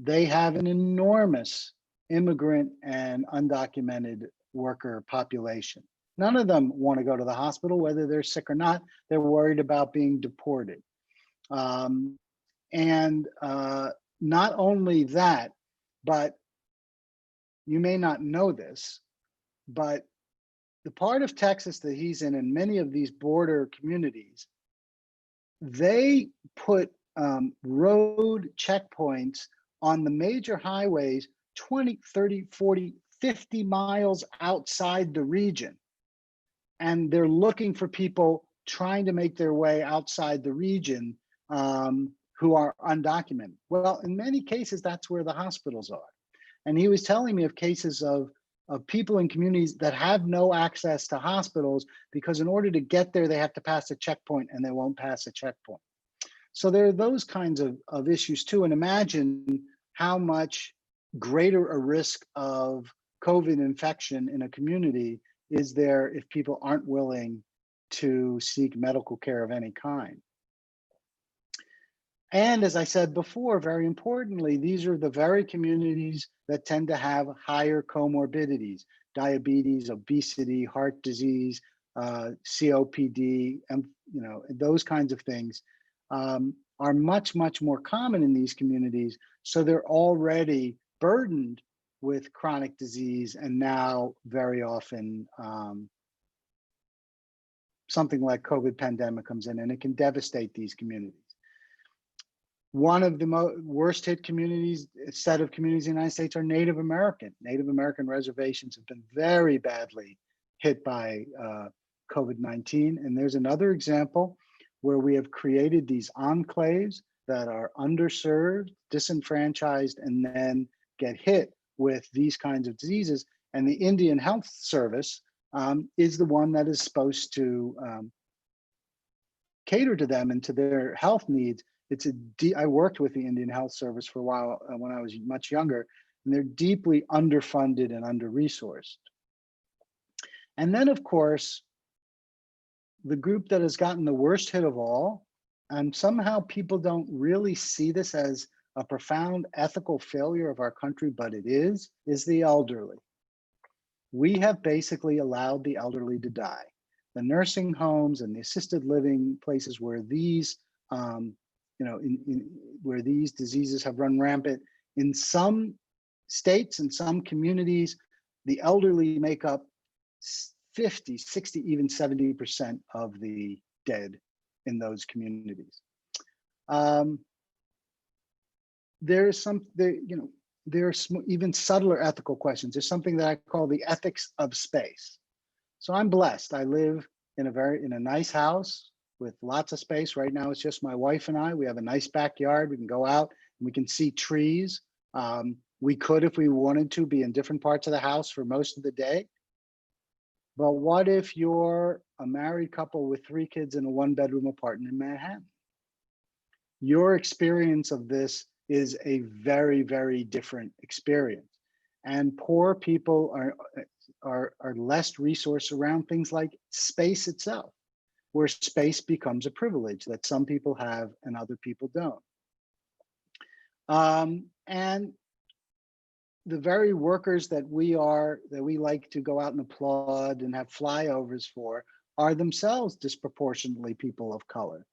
They have an enormous immigrant and undocumented worker population. None of them want to go to the hospital, whether they're sick or not. They're worried about being deported. Not only that, but you may not know this, but the part of Texas that he's in and many of these border communities, they put road checkpoints on the major highways 20, 30, 40, 50 miles outside the region. And they're looking for people trying to make their way outside the region who are undocumented. Well, in many cases, that's where the hospitals are. And he was telling me of cases of people in communities that have no access to hospitals because in order to get there, they have to pass a checkpoint and they won't pass a checkpoint. So there are those kinds of issues too. And imagine how much greater a risk of COVID infection in a community is there if people aren't willing to seek medical care of any kind. And as I said before, very importantly, these are the very communities that tend to have higher comorbidities, diabetes, obesity, heart disease, COPD, and those kinds of things are much, much more common in these communities. So they're already burdened with chronic disease, and now very often something like COVID pandemic comes in and it can devastate these communities. One of the worst hit set of communities in the United States are Native American. Native American reservations have been very badly hit by COVID-19. And there's another example where we have created these enclaves that are underserved, disenfranchised, and then get hit with these kinds of diseases. And the Indian Health Service is the one that is supposed to cater to them and to their health needs. I worked with the Indian Health Service for a while when I was much younger, and they're deeply underfunded and under-resourced. And then, of course, the group that has gotten the worst hit of all, and somehow people don't really see this as a profound ethical failure of our country, but it is the elderly. We have basically allowed the elderly to die. The nursing homes and the assisted living places where these, where these diseases have run rampant, in some states and some communities, the elderly make up 50, 60, even 70% of the dead in those communities. There's even subtler ethical questions. There's something that I call the ethics of space. So I'm blessed. I live in a nice house with lots of space. Right now, it's just my wife and I. We have a nice backyard. We can go out and we can see trees. We could, if we wanted to, be in different parts of the house for most of the day. But what if you're a married couple with 3 kids in a 1-bedroom apartment in Manhattan? Your experience of this is a very, very different experience. And poor people are less resourced around things like space itself, where space becomes a privilege that some people have and other people don't. And the very workers that we like to go out and applaud and have flyovers for are themselves disproportionately people of color.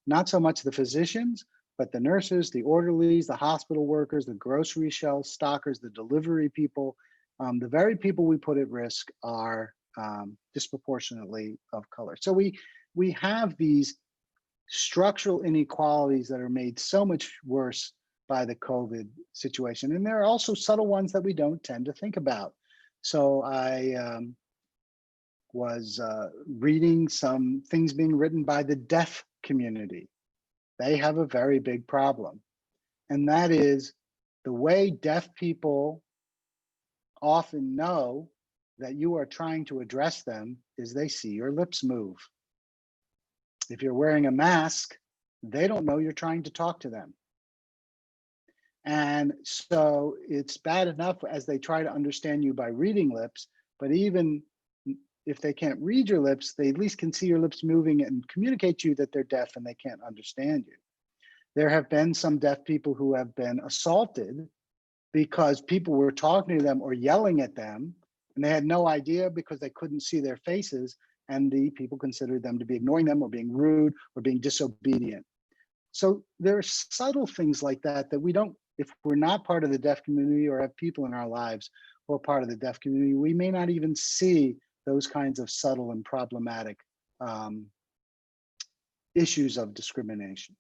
Not so much the physicians, but the nurses, the orderlies, the hospital workers, the grocery shelf stockers, the delivery people, the very people we put at risk are disproportionately of color. So we have these structural inequalities that are made so much worse by the COVID situation. And there are also subtle ones that we don't tend to think about. So I was reading some things being written by the deaf community. They have a very big problem. And that is the way deaf people often know that you are trying to address them is they see your lips move. If you're wearing a mask, they don't know you're trying to talk to them. And so it's bad enough as they try to understand you by reading lips, but even if they can't read your lips, they at least can see your lips moving and communicate to you that they're deaf and they can't understand you. There have been some deaf people who have been assaulted because people were talking to them or yelling at them, and they had no idea because they couldn't see their faces, and the people considered them to be ignoring them or being rude or being disobedient. So there are subtle things like that that we don't, if we're not part of the deaf community or have people in our lives who are part of the deaf community, we may not even see those kinds of subtle and problematic issues of discrimination.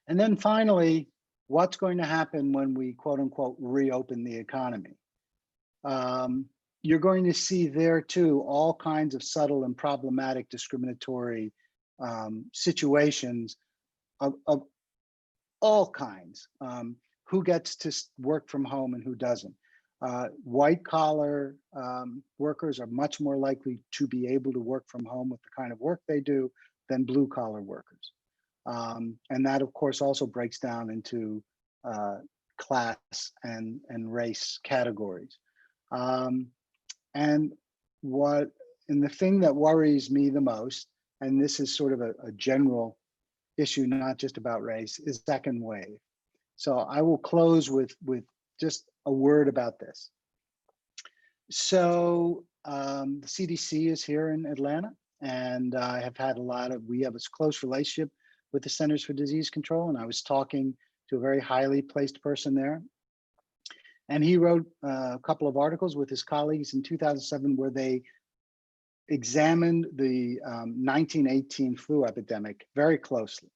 And then finally, what's going to happen when we quote unquote reopen the economy? You're going to see there too all kinds of subtle and problematic discriminatory situations of all kinds. Who gets to work from home and who doesn't? White collar workers are much more likely to be able to work from home with the kind of work they do than blue collar workers. And that of course also breaks down into class and race categories. And the thing that worries me the most, and this is sort of a general issue, not just about race, is second wave. So I will close with just a word about this. So the CDC is here in Atlanta, and I have had we have a close relationship with the Centers for Disease Control, and I was talking to a very highly placed person there. And he wrote a couple of articles with his colleagues in 2007 where they examined the 1918 flu epidemic very closely.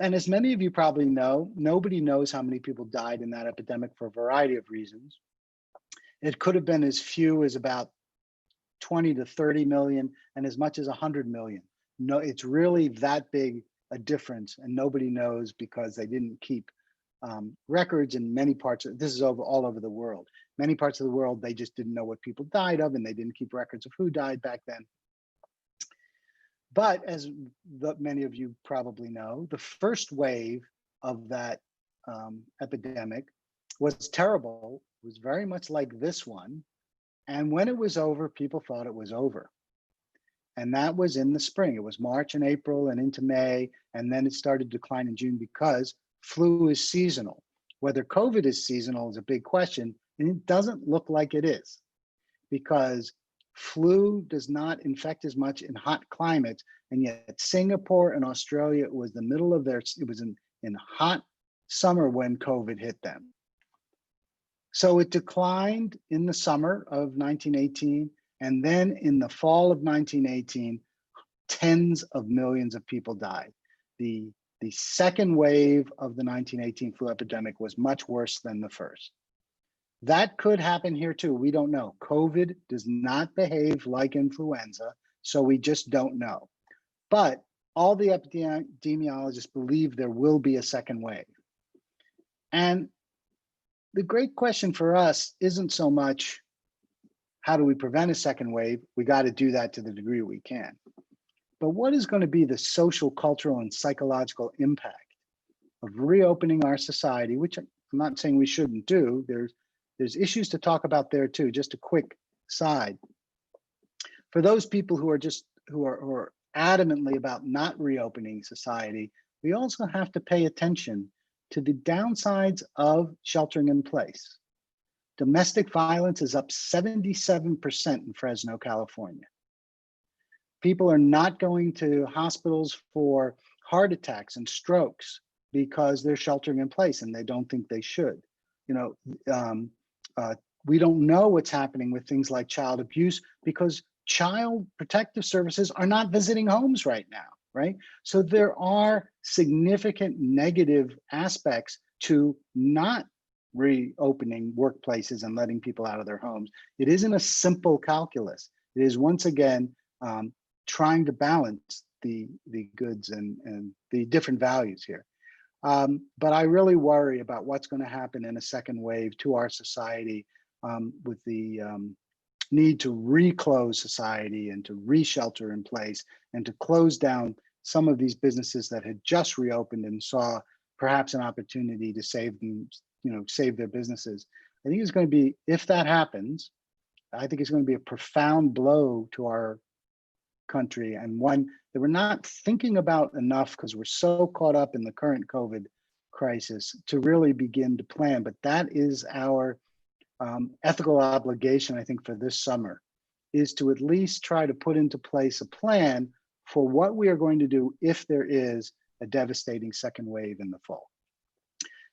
And as many of you probably know, nobody knows how many people died in that epidemic for a variety of reasons. It could have been as few as about 20 to 30 million and as much as 100 million. No, it's really that big a difference, and nobody knows because they didn't keep records in many parts of, this is all over the world. Many parts of the world, they just didn't know what people died of, and they didn't keep records of who died back then. But as many of you probably know, the first wave of that epidemic was terrible. It was very much like this one. And when it was over, people thought it was over. And that was in the spring. It was March and April and into May. And then it started to decline in June because flu is seasonal. Whether COVID is seasonal is a big question. And it doesn't look like it is, because flu does not infect as much in hot climates. And yet Singapore and Australia, it was the middle of their, it was in hot summer when COVID hit them. So it declined in the summer of 1918. And then in the fall of 1918, tens of millions of people died. The second wave of the 1918 flu epidemic was much worse than the first. That could happen here too. We don't know. COVID does not behave like influenza, so we just don't know. But all the epidemiologists believe there will be a second wave. And the great question for us isn't so much, how do we prevent a second wave? We got to do that to the degree we can. But what is going to be the social, cultural, and psychological impact of reopening our society, which I'm not saying we shouldn't do. There's issues to talk about there too. Just a quick side. For those people who are adamantly about not reopening society, we also have to pay attention to the downsides of sheltering in place. Domestic violence is up 77% in Fresno, California. People are not going to hospitals for heart attacks and strokes because they're sheltering in place, and they don't think they should. We don't know what's happening with things like child abuse because child protective services are not visiting homes right now, right? So there are significant negative aspects to not reopening workplaces and letting people out of their homes. It isn't a simple calculus. It is, once again, trying to balance the goods and the different values here. But I really worry about what's going to happen in a second wave to our society with the need to reclose society and to re-shelter in place and to close down some of these businesses that had just reopened and saw perhaps an opportunity to save them, save their businesses. I think it's going to be, if that happens, I think it's going to be a profound blow to our country, and one that we're not thinking about enough because we're so caught up in the current COVID crisis to really begin to plan. But that is our ethical obligation, I think, for this summer, is to at least try to put into place a plan for what we are going to do if there is a devastating second wave in the fall.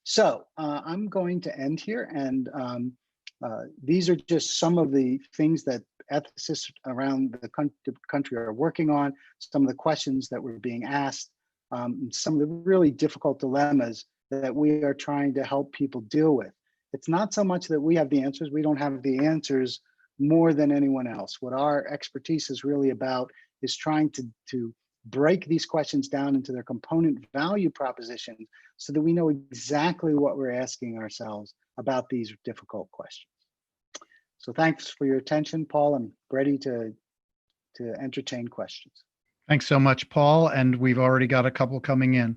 So I'm going to end here, and these are just some of the things that ethicists around the country are working on, some of the questions that were being asked, some of the really difficult dilemmas that we are trying to help people deal with. It's not so much that we have the answers. We don't have the answers more than anyone else. What our expertise is really about is trying to break these questions down into their component value propositions so that we know exactly what we're asking ourselves about these difficult questions. So thanks for your attention, Paul. I'm ready to entertain questions. Thanks so much, Paul. And we've already got a couple coming in.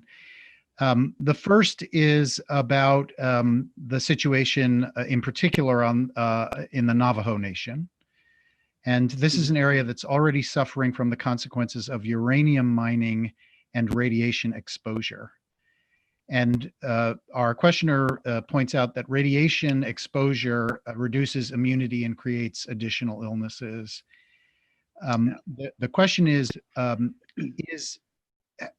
The first is about the situation in particular in the Navajo Nation. And this is an area that's already suffering from the consequences of uranium mining and radiation exposure. And our questioner points out that radiation exposure reduces immunity and creates additional illnesses. The question is,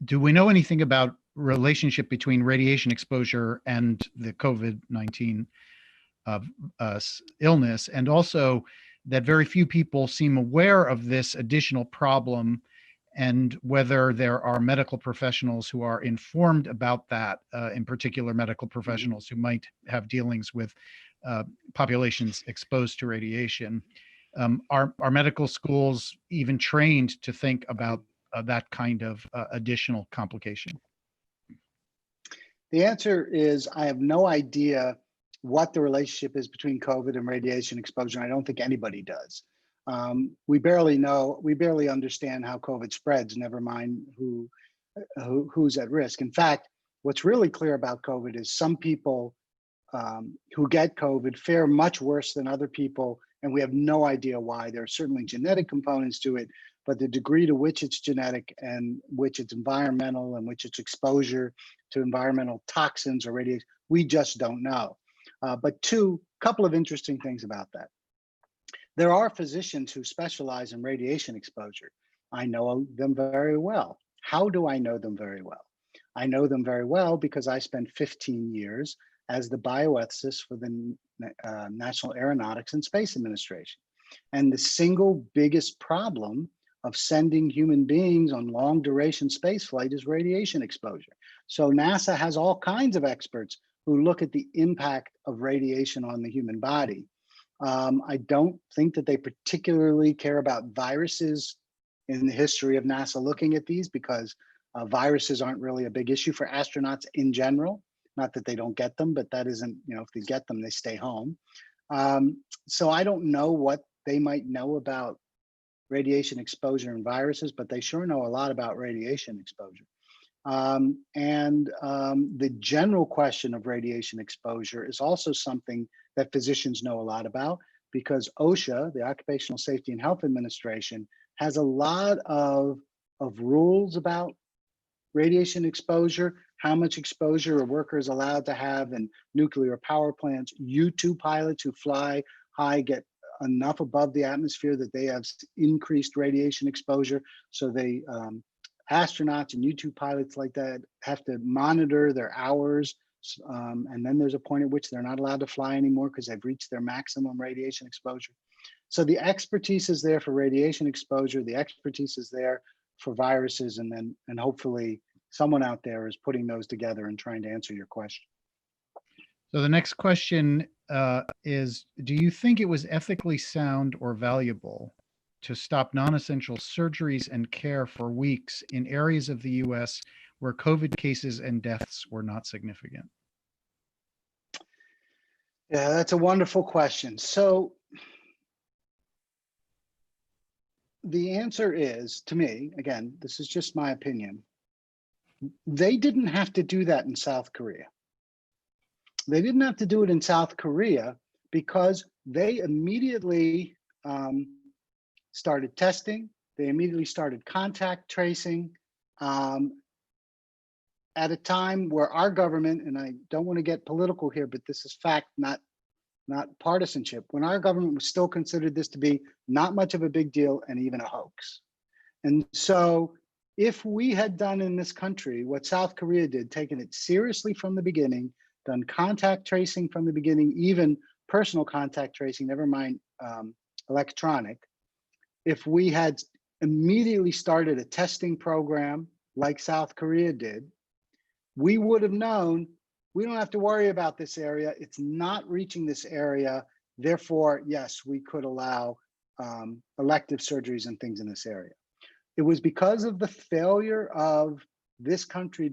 do we know anything about relationship between radiation exposure and the COVID-19 illness, and also that very few people seem aware of this additional problem, and whether there are medical professionals who are informed about that, in particular medical professionals who might have dealings with populations exposed to radiation. Are medical schools even trained to think about that kind of additional complication? The answer is I have no idea what the relationship is between COVID and radiation exposure. And I don't think anybody does. We barely know, we barely understand how COVID spreads, never mind who's at risk. In fact, what's really clear about COVID is some people who get COVID fare much worse than other people, and we have no idea why. There are certainly genetic components to it, but the degree to which it's genetic and which it's environmental and which it's exposure to environmental toxins or radiation, we just don't know. But couple of interesting things about that. There are physicians who specialize in radiation exposure. I know them very well. How do I know them very well? I know them very well because I spent 15 years as the bioethicist for the National Aeronautics and Space Administration. And the single biggest problem of sending human beings on long duration space flight is radiation exposure. So NASA has all kinds of experts who look at the impact of radiation on the human body. I don't think that they particularly care about viruses in the history of NASA looking at these, because viruses aren't really a big issue for astronauts in general. Not that they don't get them, but that isn't, if they get them, they stay home. So I don't know what they might know about radiation exposure and viruses, but they sure know a lot about radiation exposure. The general question of radiation exposure is also something that physicians know a lot about, because OSHA, the Occupational Safety and Health Administration, has a lot of rules about radiation exposure, how much exposure a worker is allowed to have in nuclear power plants. U-2 pilots who fly high get enough above the atmosphere that they have increased radiation exposure. So they, astronauts and U-2 pilots like that have to monitor their hours. And then there's a point at which they're not allowed to fly anymore because they've reached their maximum radiation exposure. So the expertise is there for radiation exposure. The expertise is there for viruses, and hopefully someone out there is putting those together and trying to answer your question. So the next question is, do you think it was ethically sound or valuable to stop non-essential surgeries and care for weeks in areas of the US where COVID cases and deaths were not significant? Yeah, that's a wonderful question. So the answer is, to me, again, this is just my opinion, they didn't have to do that in South Korea. They didn't have to do it in South Korea because they immediately started testing. They immediately started contact tracing at a time where our government, and I don't want to get political here, but this is fact, not partisanship, when our government was still considered this to be not much of a big deal and even a hoax. And so if we had done in this country what South Korea did, taken it seriously from the beginning, done contact tracing from the beginning, even personal contact tracing, never mind electronic, if we had immediately started a testing program like South Korea did, we would have known we don't have to worry about this area. It's not reaching this area. Therefore, yes, we could allow elective surgeries and things in this area. It was because of the failure of this country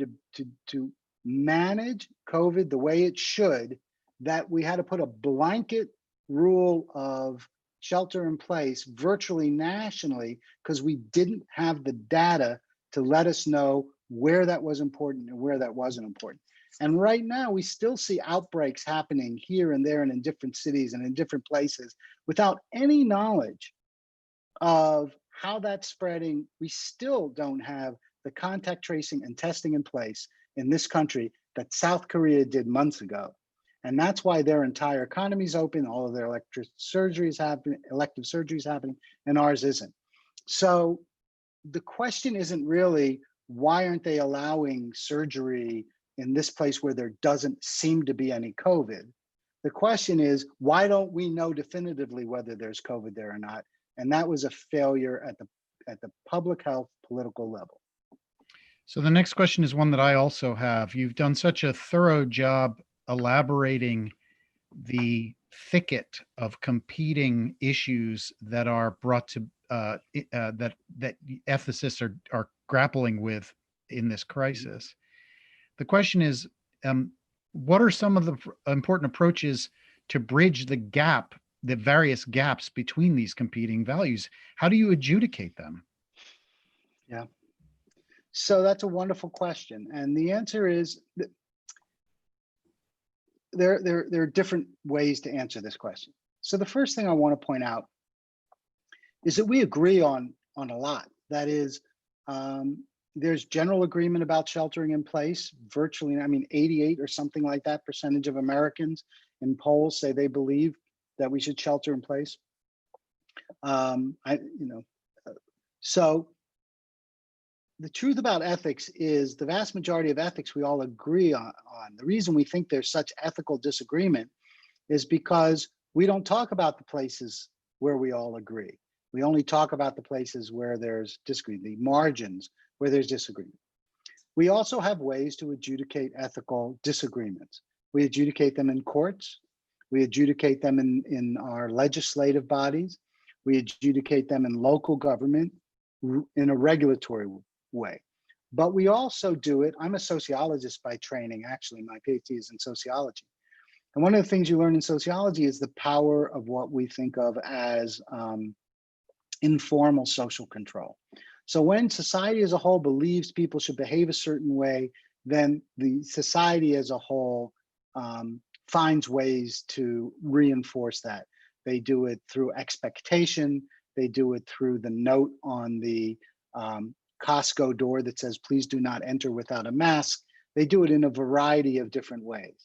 to manage COVID the way it should that we had to put a blanket rule of shelter in place virtually nationally, because we didn't have the data to let us know where that was important and where that wasn't important. And right now we still see outbreaks happening here and there and in different cities and in different places without any knowledge of how that's spreading. We still don't have the contact tracing and testing in place in this country that South Korea did months ago. And that's why their entire economy is open, all of their elective surgeries happening, and ours isn't. So the question isn't really, why aren't they allowing surgery in this place where there doesn't seem to be any COVID? The question is, why don't we know definitively whether there's COVID there or not? And that was a failure at the public health political level. So the next question is one that I also have. You've done such a thorough job elaborating the thicket of competing issues that are brought to that ethicists are grappling with in this crisis. The question is, What are some of the important approaches to bridge the gap, the various gaps between these competing values? How do you adjudicate them? Yeah. So that's a wonderful question. And the answer is that there are different ways to answer this question. So the first thing I want to point out is that we agree on a lot. That is, there's general agreement about sheltering in place. Virtually, I mean, 88 or something like that percentage of Americans in polls say they believe that we should shelter in place. So the truth about ethics is the vast majority of ethics we all agree on. The reason we think there's such ethical disagreement is because we don't talk about the places where we all agree. We only talk about the places where there's disagreement, the margins where there's disagreement. We also have ways to adjudicate ethical disagreements. We adjudicate them in courts. We adjudicate them in our legislative bodies. We adjudicate them in local government in a regulatory way. But we also do it, I'm a sociologist by training, actually, my PhD is in sociology. And one of the things you learn in sociology is the power of what we think of as informal social control. So when society as a whole believes people should behave a certain way, then the society as a whole finds ways to reinforce that. They do it through expectation. They do it through the note on the Costco door that says, please do not enter without a mask. They do it in a variety of different ways.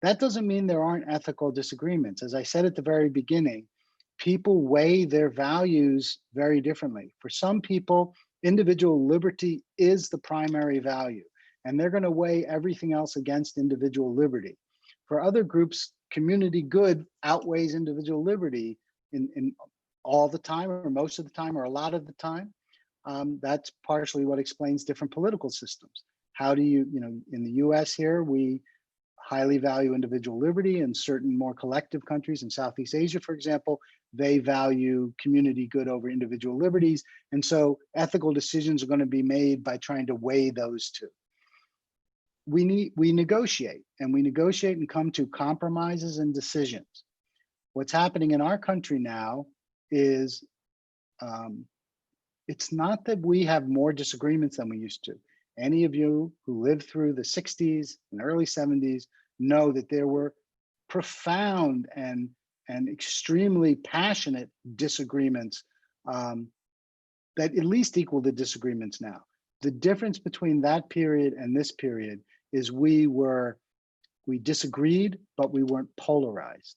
That doesn't mean there aren't ethical disagreements. As I said at the very beginning, people weigh their values very differently. For some people, individual liberty is the primary value, and they're going to weigh everything else against individual liberty. For other groups, community good outweighs individual liberty in all the time, or most of the time, or a lot of the time. That's partially what explains different political systems. How do you, in the US here, we highly value individual liberty. In certain more collective countries in Southeast Asia, for example, they value community good over individual liberties. And so ethical decisions are going to be made by trying to weigh those two. We negotiate, and we negotiate and come to compromises and decisions. What's happening in our country now is it's not that we have more disagreements than we used to. Any of you who lived through the 60s and early 70s know that there were profound and extremely passionate disagreements that at least equal the disagreements now. The difference between that period and this period is we disagreed, but we weren't polarized.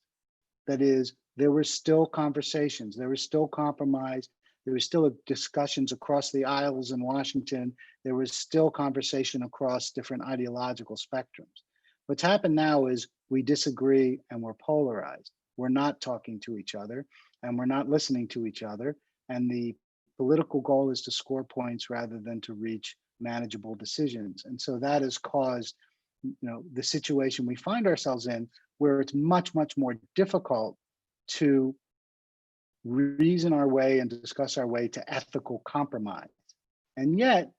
That is, there were still conversations, there was still compromise, there was still discussions across the aisles in Washington, there was still conversation across different ideological spectrums. What's happened now is we disagree and we're polarized. We're not talking to each other and we're not listening to each other. And the political goal is to score points rather than to reach manageable decisions. And so that has caused, the situation we find ourselves in, where it's much, much more difficult to reason our way and discuss our way to ethical compromise. And yet,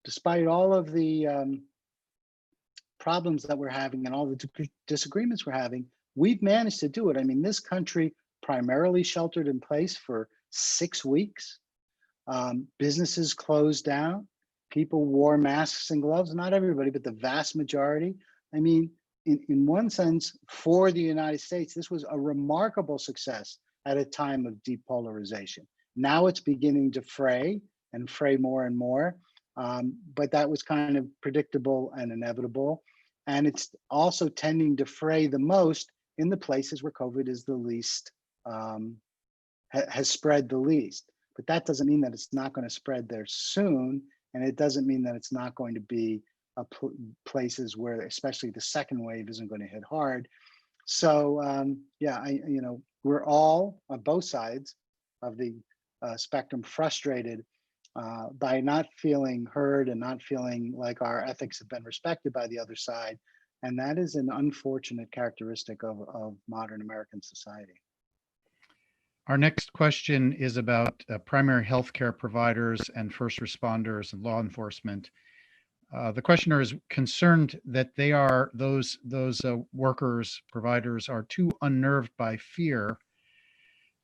despite all of the problems that we're having and all the disagreements we're having, we've managed to do it. I mean, this country primarily sheltered in place for 6 weeks. Businesses closed down. People wore masks and gloves. Not everybody, but the vast majority. I mean, in one sense, for the United States, this was a remarkable success at a time of depolarization. Now it's beginning to fray and fray more and more, but that was kind of predictable and inevitable. And it's also tending to fray the most in the places where COVID is the least, has spread the least. But that doesn't mean that it's not going to spread there soon. And it doesn't mean that it's not going to be places where, especially the second wave, isn't going to hit hard. So we're all on both sides of the spectrum frustrated by not feeling heard and not feeling like our ethics have been respected by the other side. And that is an unfortunate characteristic of modern American society. Our next question is about primary healthcare providers and first responders and law enforcement. The questioner is concerned that those workers, providers, are too unnerved by fear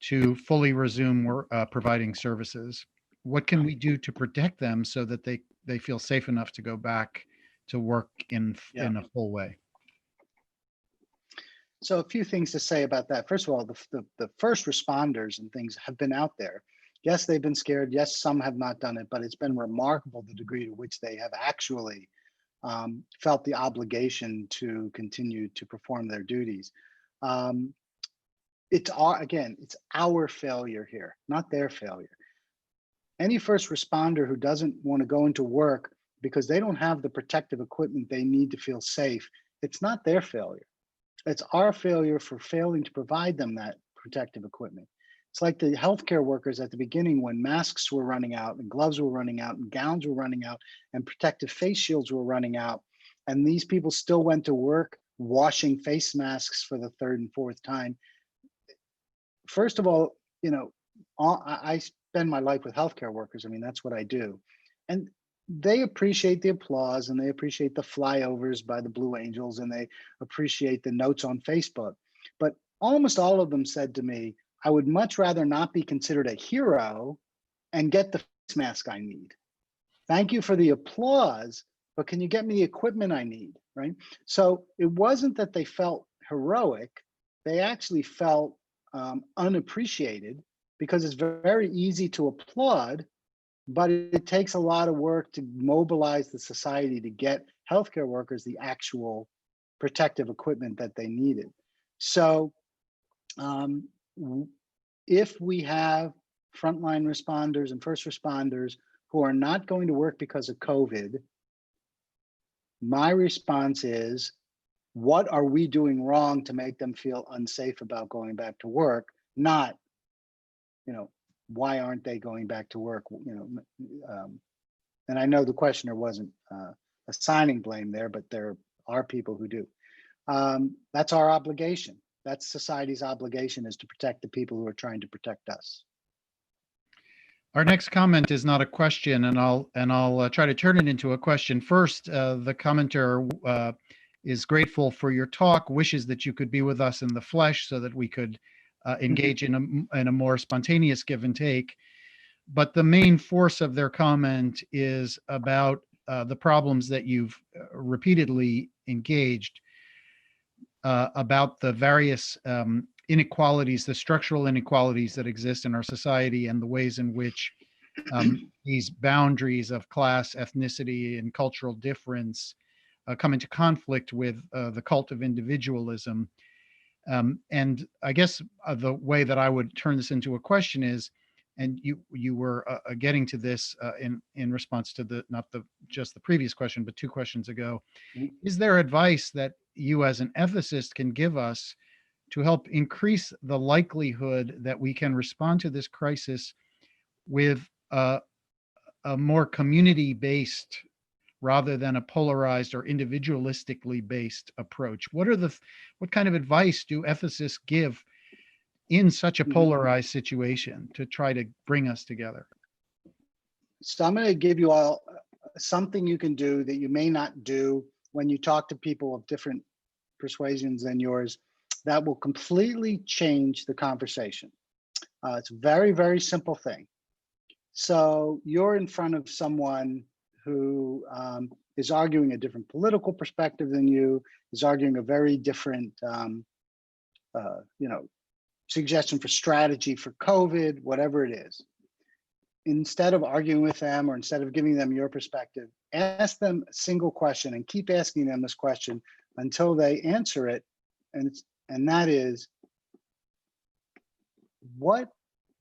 to fully resume providing services. What can we do to protect them so that they feel safe enough to go back to work in a full way? So a few things to say about that. First of all, the first responders and things have been out there. Yes, they've been scared. Yes, some have not done it, but it's been remarkable the degree to which they have actually felt the obligation to continue to perform their duties. It's our failure here, not their failure. Any first responder who doesn't want to go into work because they don't have the protective equipment they need to feel safe, it's not their failure. It's our failure for failing to provide them that protective equipment. It's like the healthcare workers at the beginning when masks were running out and gloves were running out and gowns were running out and protective face shields were running out. And these people still went to work washing face masks for the third and fourth time. First of all, I spend my life with healthcare workers. I mean, that's what I do. And they appreciate the applause and they appreciate the flyovers by the Blue Angels and they appreciate the notes on Facebook. But almost all of them said to me, I would much rather not be considered a hero and get the face mask I need. Thank you for the applause, but can you get me the equipment I need, right? So it wasn't that they felt heroic. They actually felt unappreciated because it's very easy to applaud, but it takes a lot of work to mobilize the society to get healthcare workers the actual protective equipment that they needed. So if we have frontline responders and first responders who are not going to work because of COVID, my response is, what are we doing wrong to make them feel unsafe about going back to work? Not, why aren't they going back to work? And I know the questioner wasn't assigning blame there, but there are people who do. That's our obligation. That's society's obligation, is to protect the people who are trying to protect us. Our next comment is not a question, and I'll try to turn it into a question. First, the commenter is grateful for your talk, wishes that you could be with us in the flesh so that we could engage in a more spontaneous give and take. But the main force of their comment is about the problems that you've repeatedly engaged about the various inequalities, the structural inequalities that exist in our society, and the ways in which these boundaries of class, ethnicity, and cultural difference come into conflict with the cult of individualism. And I guess the way that I would turn this into a question is, and you were getting to this in response to just the previous question, but two questions ago, is there advice that you as an ethicist can give us to help increase the likelihood that we can respond to this crisis with a more community-based rather than a polarized or individualistically based approach? What kind of advice do ethicists give in such a polarized situation to try to bring us together? So I'm going to give you all something you can do that you may not do when you talk to people of different persuasions than yours, that will completely change the conversation. It's a very, very simple thing. So you're in front of someone who is arguing a different political perspective than you, is arguing a very different, suggestion for strategy for COVID, whatever it is. Instead of arguing with them or instead of giving them your perspective, ask them a single question and keep asking them this question until they answer it. And that is, what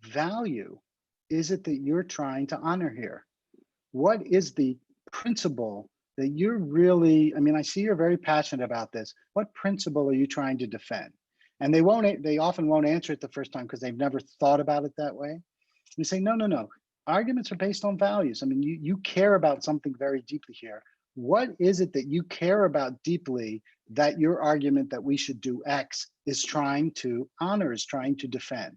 value is it that you're trying to honor here? What is the principle that you're really, I see you're very passionate about this. What principle are you trying to defend? And they often won't answer it the first time because they've never thought about it that way. You say, no. Arguments are based on values. You care about something very deeply here. What is it that you care about deeply that your argument that we should do X is trying to honor, is trying to defend?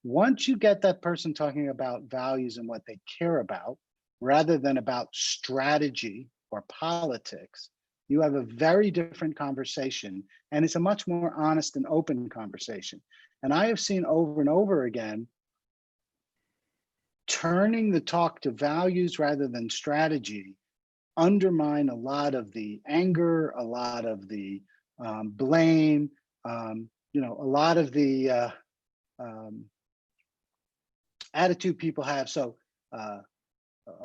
Once you get that person talking about values and what they care about, rather than about strategy or politics, you have a very different conversation, and it's a much more honest and open conversation. And I have seen over and over again, turning the talk to values rather than strategy undermine a lot of the anger, a lot of the blame, a lot of the attitude people have. So a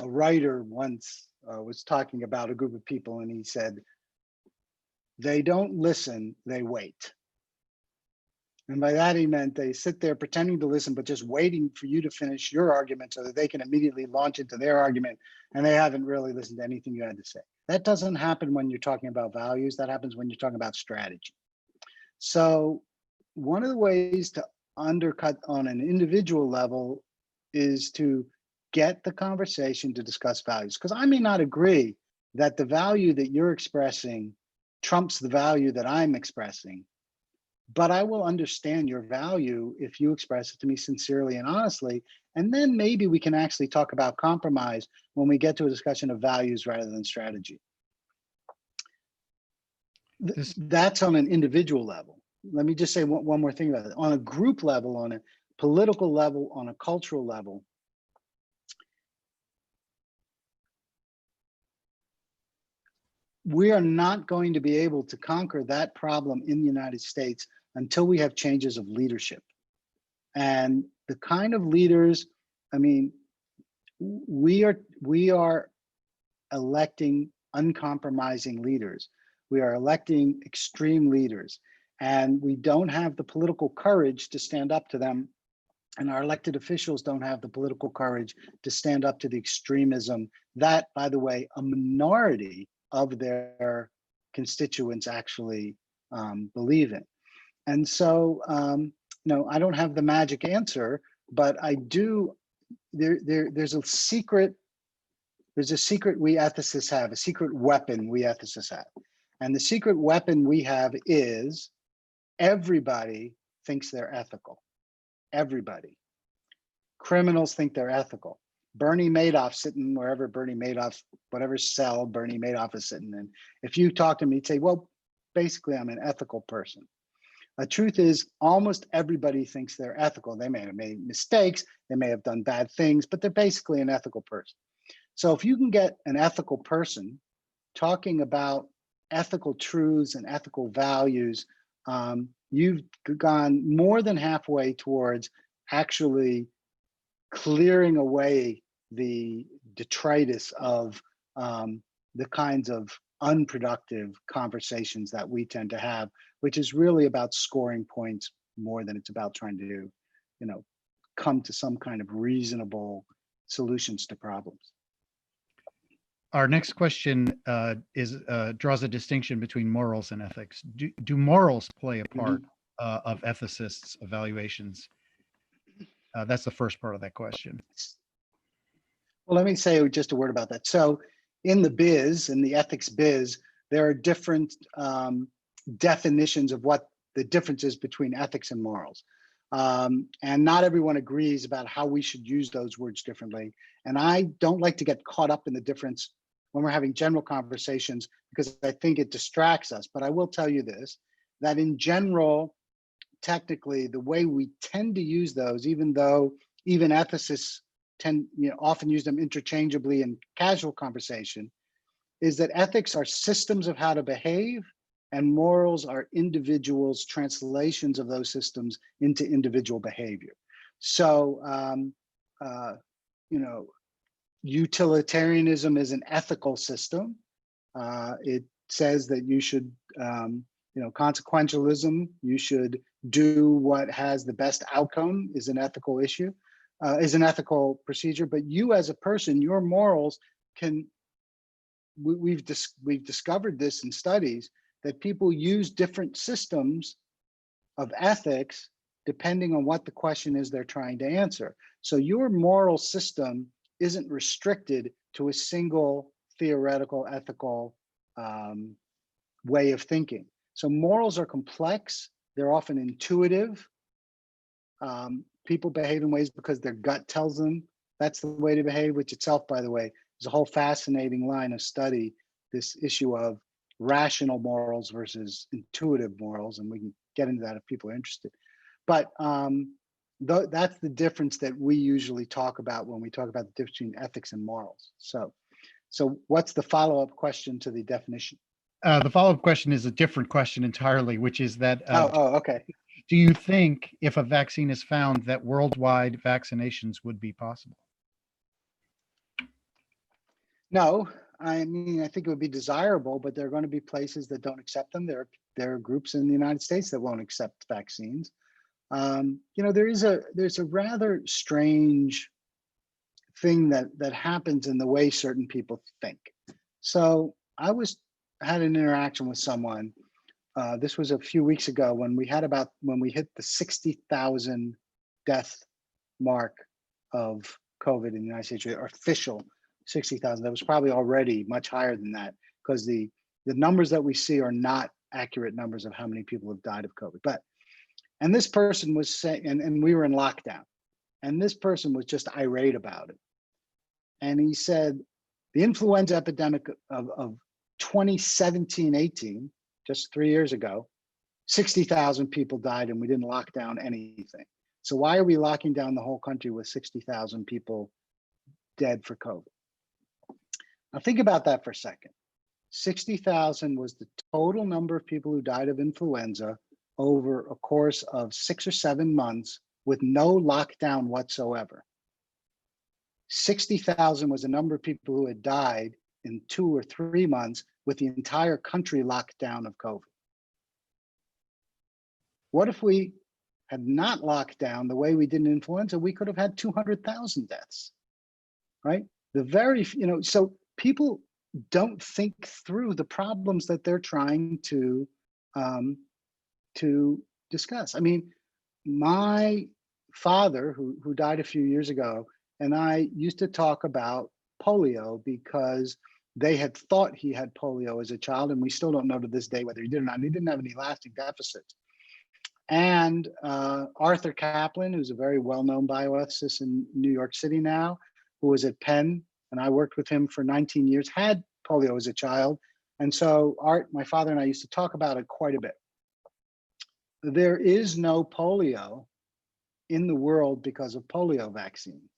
writer once was talking about a group of people, and he said, they don't listen, they wait. And by that he meant they sit there pretending to listen, but just waiting for you to finish your argument so that they can immediately launch into their argument, and they haven't really listened to anything you had to say. That doesn't happen when you're talking about values. That happens when you're talking about strategy. So one of the ways to undercut on an individual level is to get the conversation to discuss values. Because I may not agree that the value that you're expressing trumps the value that I'm expressing, but I will understand your value if you express it to me sincerely and honestly. And then maybe we can actually talk about compromise when we get to a discussion of values rather than strategy. That's on an individual level. Let me just say one more thing about it. On a group level, on a political level, on a cultural level, we are not going to be able to conquer that problem in the United States until we have changes of leadership. And the kind of leaders, I mean, we are electing uncompromising leaders. We are electing extreme leaders, and we don't have the political courage to stand up to them. And our elected officials don't have the political courage to stand up to the extremism that, by the way, a minority of their constituents actually believe in. And so, I don't have the magic answer, but I do. There's a secret we ethicists have, a secret weapon we ethicists have. And the secret weapon we have is everybody thinks they're ethical. Everybody. Criminals think they're ethical. Bernie Madoff sitting wherever whatever cell Bernie Madoff is sitting in. If you talk to me, he'd say, well, basically I'm an ethical person. The truth is almost everybody thinks they're ethical. They may have made mistakes, they may have done bad things, but they're basically an ethical person. So if you can get an ethical person talking about ethical truths and ethical values, you've gone more than halfway towards actually clearing away the detritus of the kinds of unproductive conversations that we tend to have, which is really about scoring points more than it's about trying to, come to some kind of reasonable solutions to problems. Our next question draws a distinction between morals and ethics. Do morals play a part of ethicists' evaluations? That's the first part of that question. Well, let me say just a word about that. So in the ethics biz, there are different definitions of what the difference is between ethics and morals. And not everyone agrees about how we should use those words differently. And I don't like to get caught up in the difference when we're having general conversations, because I think it distracts us. But I will tell you this, that in general, technically, the way we tend to use those, even though even ethicists often use them interchangeably in casual conversation, is that ethics are systems of how to behave, and morals are individuals' translations of those systems into individual behavior. So, utilitarianism is an ethical system. It says that you should, consequentialism, you should do what has the best outcome, is an ethical issue, is an ethical procedure. But you as a person, your morals can, we've discovered this in studies, that people use different systems of ethics depending on what the question is they're trying to answer. So your moral system isn't restricted to a single theoretical ethical way of thinking. So morals are complex. They're often intuitive. People behave in ways because their gut tells them that's the way to behave, which itself, by the way, is a whole fascinating line of study this issue of rational morals versus intuitive morals, and we can get into that if people are interested. But that's the difference that we usually talk about when we talk about the difference between ethics and morals. So what's the follow-up question to the definition? The follow-up question is a different question entirely, which is that okay. do you think if a vaccine is found that worldwide vaccinations would be possible? No, I mean, I think it would be desirable, but there are going to be places that don't accept them. There are groups in the United States that won't accept vaccines. There's a rather strange thing that happens in the way certain people think. So I had an interaction with someone. This was a few weeks ago when we hit the 60,000 death mark of COVID in the United States, or official 60,000. That was probably already much higher than that, because the numbers that we see are not accurate numbers of how many people have died of COVID. And this person was saying, and we were in lockdown, and this person was just irate about it. And he said, the influenza epidemic of 2017-18, just 3 years ago, 60,000 people died and we didn't lock down anything. So why are we locking down the whole country with 60,000 people dead for COVID? Now think about that for a second. 60,000 was the total number of people who died of influenza over a course of 6 or 7 months with no lockdown whatsoever. 60,000 was the number of people who had died in 2 or 3 months with the entire country locked down of COVID. What if we had not locked down the way we did in influenza? We could have had 200,000 deaths, right? So people don't think through the problems that they're trying to discuss. I mean, my father, who died a few years ago, and I used to talk about polio because they had thought he had polio as a child, and we still don't know to this day whether he did or not. He didn't have any lasting deficits. And Arthur Kaplan, who's a very well-known bioethicist in New York City now, who was at Penn, and I worked with him for 19 years, had polio as a child. And so my father and I used to talk about it quite a bit. There is no polio in the world because of polio vaccines.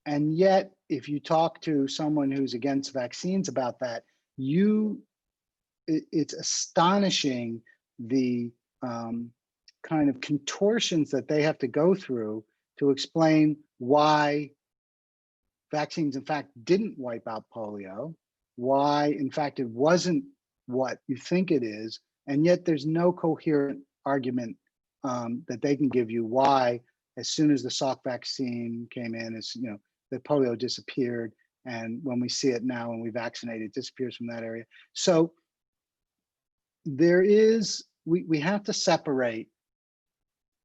And yet, if you talk to someone who's against vaccines about that, it's astonishing the kind of contortions that they have to go through to explain why vaccines, in fact, didn't wipe out polio, why, in fact, it wasn't what you think it is, and yet there's no coherent argument that they can give you why, as soon as the Salk vaccine came in, that polio disappeared, and when we see it now, when we vaccinate, it disappears from that area. So we have to separate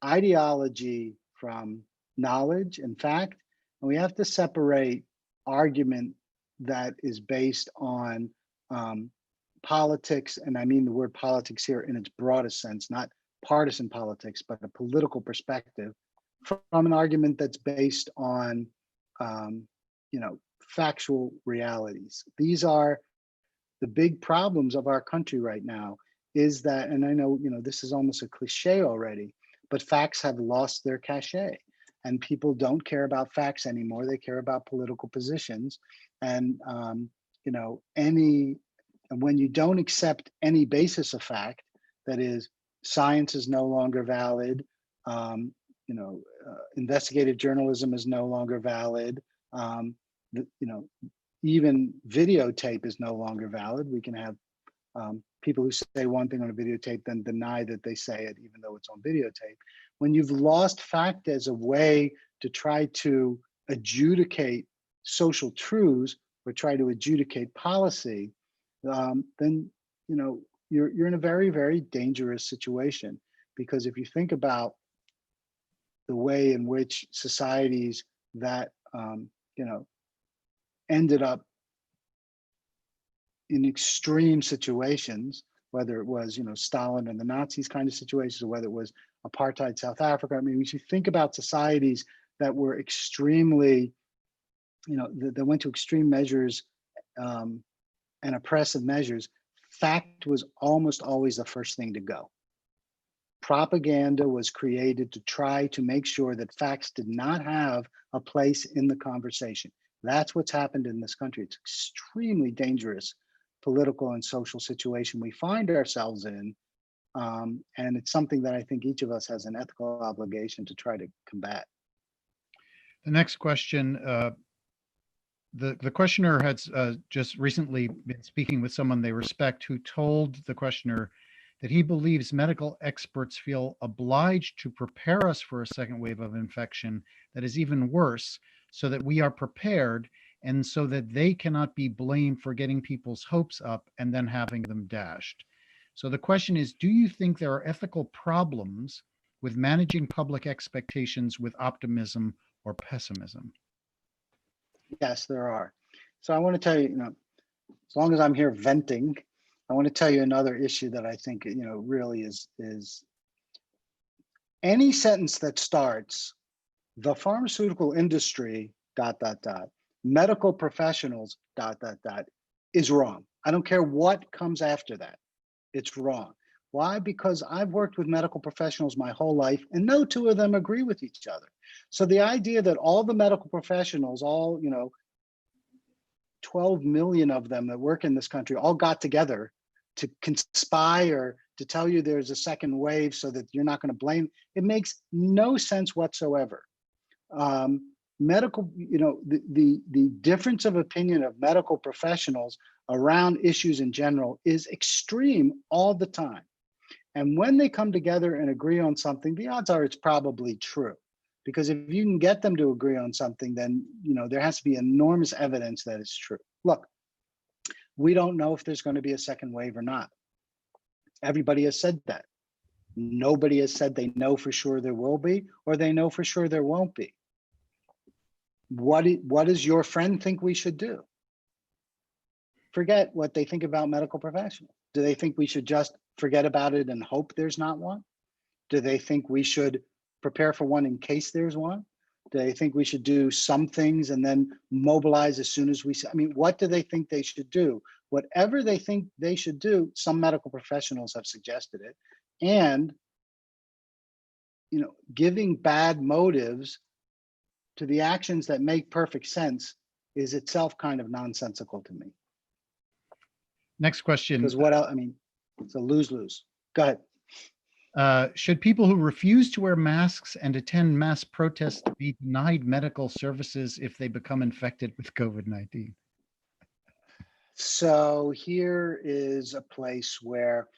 ideology from knowledge and fact, and we have to separate argument that is based on politics, and I mean the word politics here in its broadest sense, not partisan politics, but a political perspective, from an argument that's based on factual realities. These are the big problems of our country right now, is that, and I know, this is almost a cliche already, but facts have lost their cachet, and people don't care about facts anymore. They care about political positions. And, when you don't accept any basis of fact, that is, science is no longer valid, investigative journalism is no longer valid, even videotape is no longer valid. We can have people who say one thing on a videotape then deny that they say it, even though it's on videotape. When you've lost fact as a way to try to adjudicate social truths or try to adjudicate policy, then you're in a very, very dangerous situation. Because if you think about the way in which societies that ended up in extreme situations, whether it was Stalin and the Nazis kind of situations, or whether it was apartheid South Africa. I mean, we should think about societies that were extremely, that went to extreme measures and oppressive measures, fact was almost always the first thing to go. Propaganda was created to try to make sure that facts did not have a place in the conversation. That's what's happened in this country. It's extremely dangerous political and social situation we find ourselves in. And it's something that I think each of us has an ethical obligation to try to combat. The next question, the questioner had just recently been speaking with someone they respect who told the questioner that he believes medical experts feel obliged to prepare us for a second wave of infection that is even worse, so that we are prepared and so that they cannot be blamed for getting people's hopes up and then having them dashed. So the question is, do you think there are ethical problems with managing public expectations with optimism or pessimism? Yes, there are. So I want to tell you, as long as I'm here venting, I want to tell you another issue that I think, really is any sentence that starts the pharmaceutical industry, ... medical professionals, ... is wrong. I don't care what comes after that. It's wrong. Why? Because I've worked with medical professionals my whole life and no two of them agree with each other. So the idea that all the medical professionals, all, 12 million of them that work in this country all got together to conspire to tell you there's a second wave so that you're not going to blame, it makes no sense whatsoever. Medical, the difference of opinion of medical professionals around issues in general is extreme all the time. And when they come together and agree on something, the odds are it's probably true. Because if you can get them to agree on something, then there has to be enormous evidence that it's true. Look, we don't know if there's going to be a second wave or not. Everybody has said that. Nobody has said they know for sure there will be, or they know for sure there won't be. What does your friend think we should do? Forget what they think about medical professionals. Do they think we should just forget about it and hope there's not one? Do they think we should prepare for one in case there's one? Do they think we should do some things and then mobilize as soon as we see? I mean, what do they think they should do? Whatever they think they should do, some medical professionals have suggested it. And, giving bad motives to the actions that make perfect sense is itself kind of nonsensical to me. Next question. Because what else? I mean, it's a lose-lose. Go ahead. Should people who refuse to wear masks and attend mass protests be denied medical services if they become infected with COVID-19? So here is a place where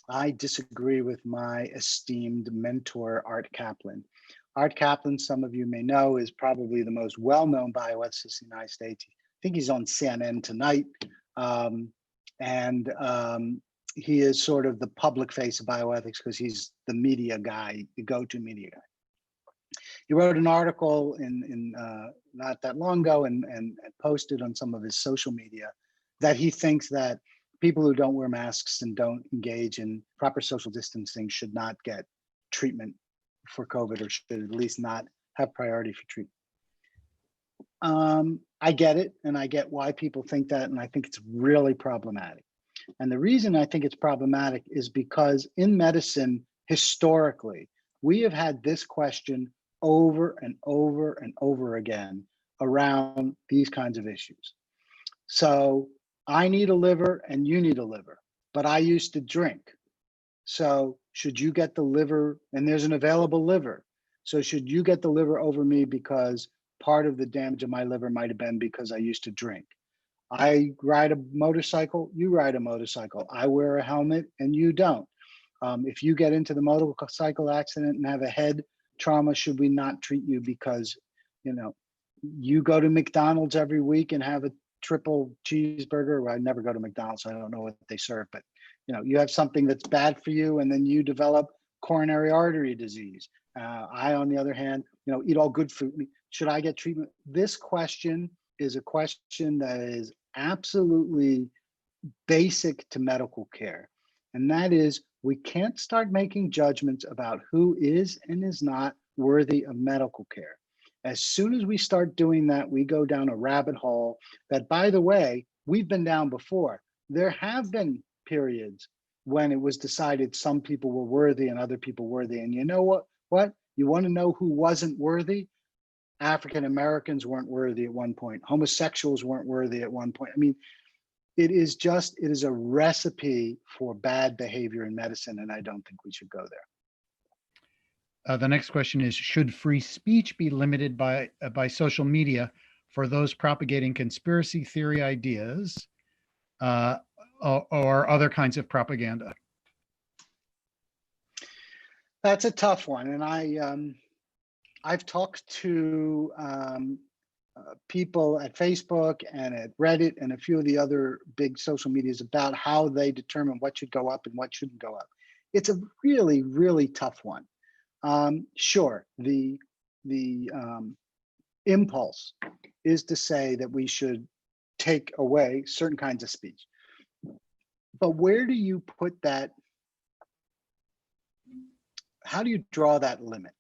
I disagree with my esteemed mentor, Art Kaplan. Art Kaplan, some of you may know, is probably the most well-known bioethicist in the United States. I think he's on CNN tonight. He is sort of the public face of bioethics because he's the media guy, the go-to media guy. He wrote an article in not that long ago and posted on some of his social media that he thinks that people who don't wear masks and don't engage in proper social distancing should not get treatment for COVID, or should at least not have priority for treatment. I get it, and I get why people think that, and I think it's really problematic. And the reason I think it's problematic is because in medicine, historically, we have had this question over and over and over again around these kinds of issues. So I need a liver and you need a liver, but I used to drink. So should you get the liver, and there's an available liver. So should you get the liver over me because part of the damage of my liver might have been because I used to drink? I ride a motorcycle, you ride a motorcycle. I wear a helmet and you don't. If you get into the motorcycle accident and have a head trauma, should we not treat you because, you go to McDonald's every week and have a triple cheeseburger? Well, I never go to McDonald's, so I don't know what they serve, but you have something that's bad for you and then you develop coronary artery disease. I, on the other hand, eat all good food. Should I get treatment? This question is a question that is absolutely basic to medical care. And that is, we can't start making judgments about who is and is not worthy of medical care. As soon as we start doing that, we go down a rabbit hole that, by the way, we've been down before. there have been periods when it was decided some people were worthy and other people worthy. And you know what? You want to know who wasn't worthy? African Americans weren't worthy at one point. Homosexuals weren't worthy at one point. I mean, it is a recipe for bad behavior in medicine, and I don't think we should go there. The next question is, should free speech be limited by social media for those propagating conspiracy theory ideas or other kinds of propaganda? That's a tough one, and I've talked to people at Facebook and at Reddit and a few of the other big social medias about how they determine what should go up and what shouldn't go up. It's a really, really tough one. Sure, the impulse is to say that we should take away certain kinds of speech. But where do you put that? How do you draw that limit?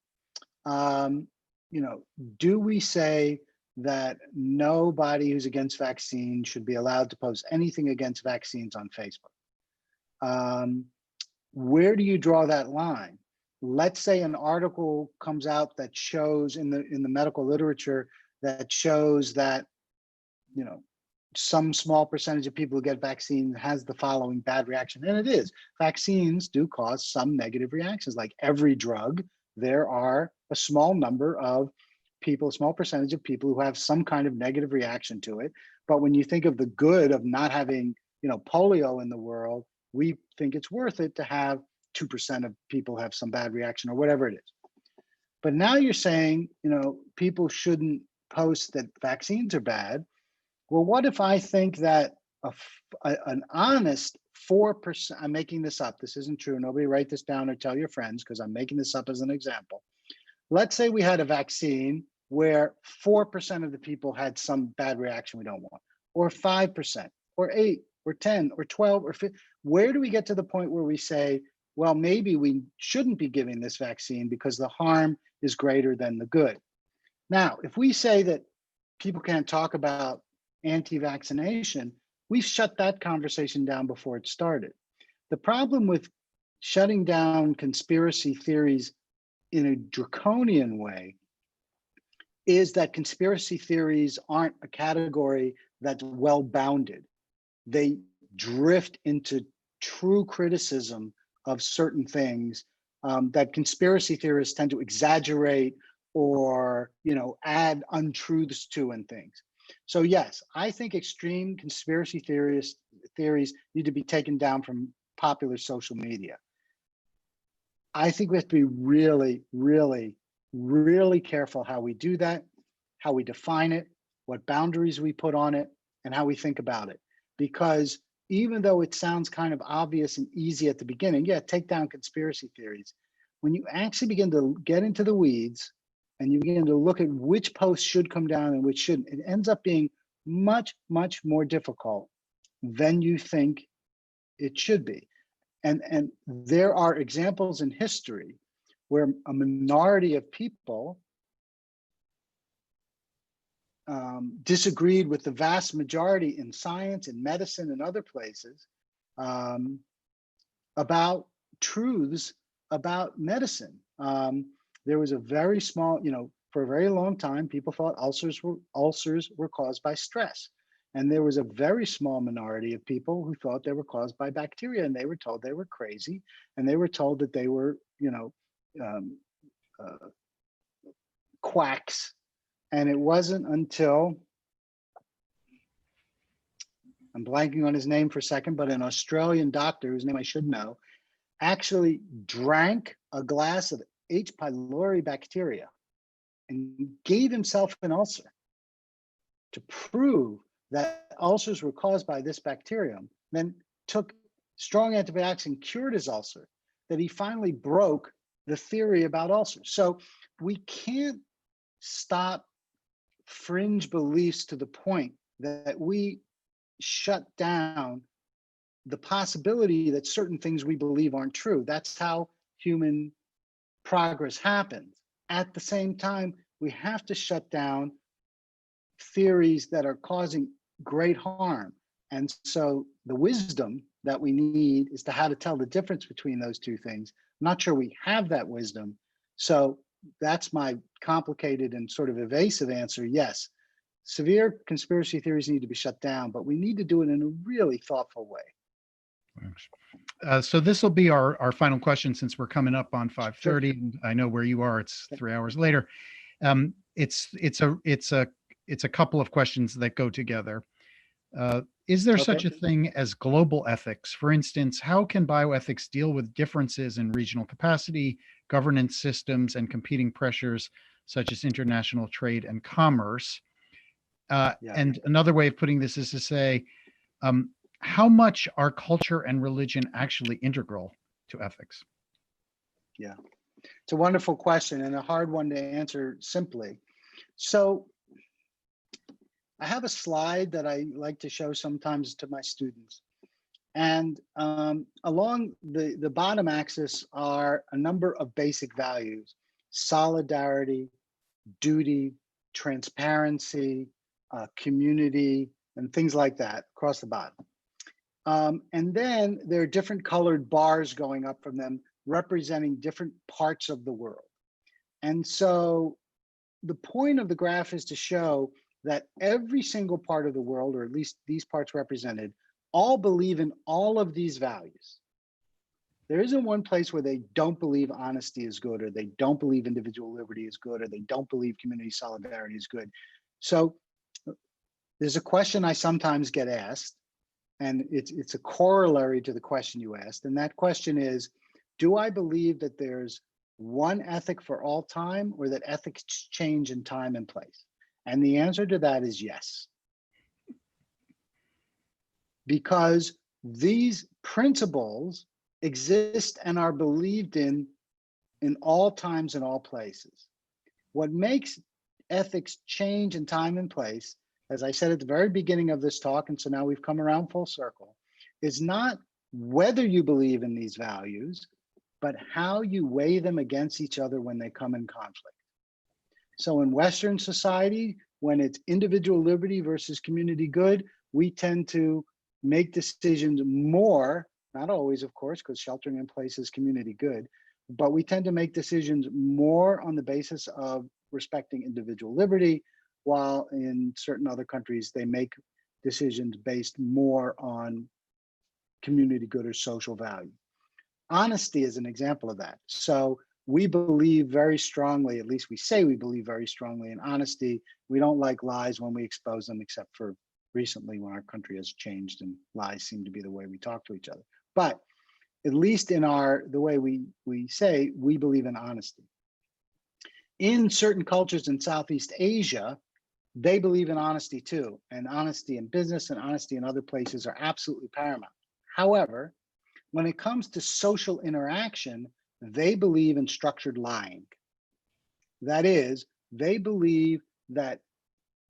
Do we say that nobody who's against vaccines should be allowed to post anything against vaccines on Facebook? Where do you draw that line? Let's say an article comes out that shows in the medical literature that shows that, some small percentage of people who get vaccines has the following bad reaction. And it is, vaccines do cause some negative reactions. Like every drug, there are a small number of people, a small percentage of people who have some kind of negative reaction to it. But when you think of the good of not having, polio in the world, we think it's worth it to have 2% of people have some bad reaction or whatever it is. But now you're saying, people shouldn't post that vaccines are bad. Well, what if I think that an honest 4%, I'm making this up, this isn't true, nobody write this down or tell your friends because I'm making this up as an example. Let's say we had a vaccine where 4% of the people had some bad reaction we don't want, or 5%, or 8, or 10, or 12, or 15. Where do we get to the point where we say, well, maybe we shouldn't be giving this vaccine because the harm is greater than the good? Now, if we say that people can't talk about anti-vaccination, we've shut that conversation down before it started. The problem with shutting down conspiracy theories in a draconian way is that conspiracy theories aren't a category that's well bounded. They drift into true criticism of certain things that conspiracy theorists tend to exaggerate or add untruths to and things. So yes, I think extreme conspiracy theories need to be taken down from popular social media. I think we have to be really, really, really careful how we do that, how we define it, what boundaries we put on it, and how we think about it. Because even though it sounds kind of obvious and easy at the beginning, yeah, take down conspiracy theories. When you actually begin to get into the weeds and you begin to look at which posts should come down and which shouldn't, it ends up being much, much more difficult than you think it should be. And there are examples in history where a minority of people disagreed with the vast majority in science, in medicine, and other places about truths about medicine. There was a very small, for a very long time, people thought ulcers were caused by stress. And there was a very small minority of people who thought they were caused by bacteria, and they were told they were crazy, and they were told that they were, quacks. And it wasn't until, I'm blanking on his name for a second, but an Australian doctor, whose name I should know, actually drank a glass of H. pylori bacteria and gave himself an ulcer to prove that ulcers were caused by this bacterium, then took strong antibiotics and cured his ulcer, that he finally broke the theory about ulcers. So we can't stop fringe beliefs to the point that we shut down the possibility that certain things we believe aren't true. That's how human progress happens. At the same time, we have to shut down theories that are causing great harm. And so the wisdom that we need is to how to tell the difference between those two things. I'm not sure we have that wisdom. So that's my complicated and sort of evasive answer. Yes, severe conspiracy theories need to be shut down, but we need to do it in a really thoughtful way. So this will be our final question, since we're coming up on 5:30. Sure. And I know where you are. It's 3 hours later. It's a couple of questions that go together. Is there such Okay. a thing as global ethics? For instance, how can bioethics deal with differences in regional capacity, governance systems, and competing pressures such as international trade and commerce? Yeah. And another way of putting this is to say, how much are culture and religion actually integral to ethics? Yeah. It's a wonderful question and a hard one to answer simply. So I have a slide that I like to show sometimes to my students. And along the bottom axis are a number of basic values: solidarity, duty, transparency, community, and things like that across the bottom. And then there are different colored bars going up from them representing different parts of the world. And so the point of the graph is to show that every single part of the world, or at least these parts represented, all believe in all of these values. There isn't one place where they don't believe honesty is good, or they don't believe individual liberty is good, or they don't believe community solidarity is good. So there's a question I sometimes get asked, and it's a corollary to the question you asked. And that question is, do I believe that there's one ethic for all time, or that ethics change in time and place? And the answer to that is yes. Because these principles exist and are believed in all times and all places. What makes ethics change in time and place, as I said at the very beginning of this talk, and so now we've come around full circle, is not whether you believe in these values, but how you weigh them against each other when they come in conflict. So in Western society, when it's individual liberty versus community good, we tend to make decisions more, not always, of course, because sheltering in place is community good, but we tend to make decisions more on the basis of respecting individual liberty, while in certain other countries, they make decisions based more on community good or social value. Honesty is an example of that. So we believe very strongly, at least we say we believe very strongly in honesty. We don't like lies when we expose them, except for recently when our country has changed and lies seem to be the way we talk to each other. But at least in the way we say, we believe in honesty. In certain cultures in Southeast Asia, they believe in honesty too. And honesty in business and honesty in other places are absolutely paramount. However, when it comes to social interaction, they believe in structured lying. That is, they believe that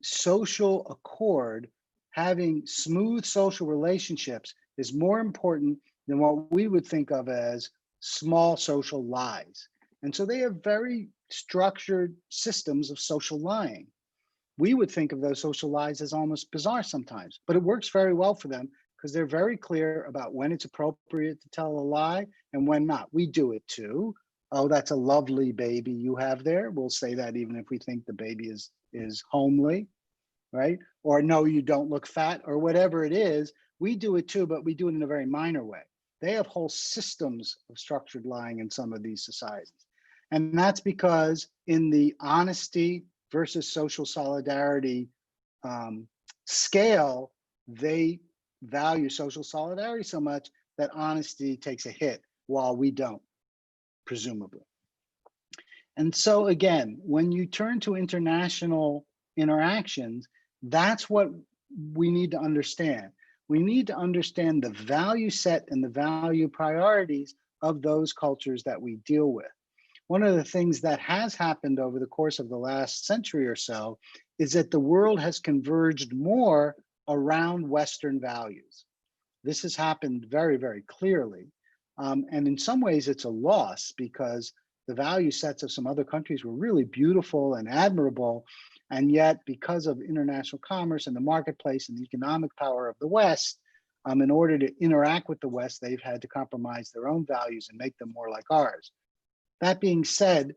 social accord, having smooth social relationships, is more important than what we would think of as small social lies. And so they have very structured systems of social lying. We would think of those social lies as almost bizarre sometimes, but it works very well for them because they're very clear about when it's appropriate to tell a lie and when not. We do it too. Oh, that's a lovely baby you have there. We'll say that even if we think the baby is homely, right? Or no, you don't look fat, or whatever it is. We do it too, but we do it in a very minor way. They have whole systems of structured lying in some of these societies. And that's because in the honesty versus social solidarity scale, they value social solidarity so much that honesty takes a hit while we don't, presumably. And so again, when you turn to international interactions, that's what we need to understand. We need to understand the value set and the value priorities of those cultures that we deal with. One of the things that has happened over the course of the last century or so is that the world has converged more around Western values. This has happened very, very clearly. And in some ways, it's a loss because the value sets of some other countries were really beautiful and admirable. And yet, because of international commerce and the marketplace and the economic power of the West, in order to interact with the West, they've had to compromise their own values and make them more like ours. That being said,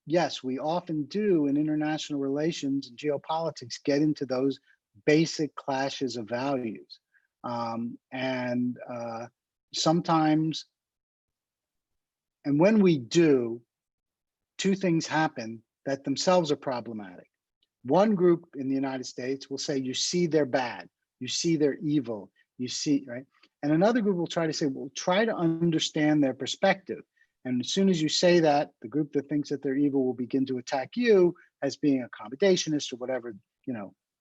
yes, we often do in international relations and geopolitics get into those basic clashes of values. And sometimes, and when we do, two things happen that themselves are problematic. One group in the United States will say, you see, they're bad, you see, they're evil, you see, right? And another group will try to say, well, try to understand their perspective. And as soon as you say that, the group that thinks that they're evil will begin to attack you as being accommodationist or whatever,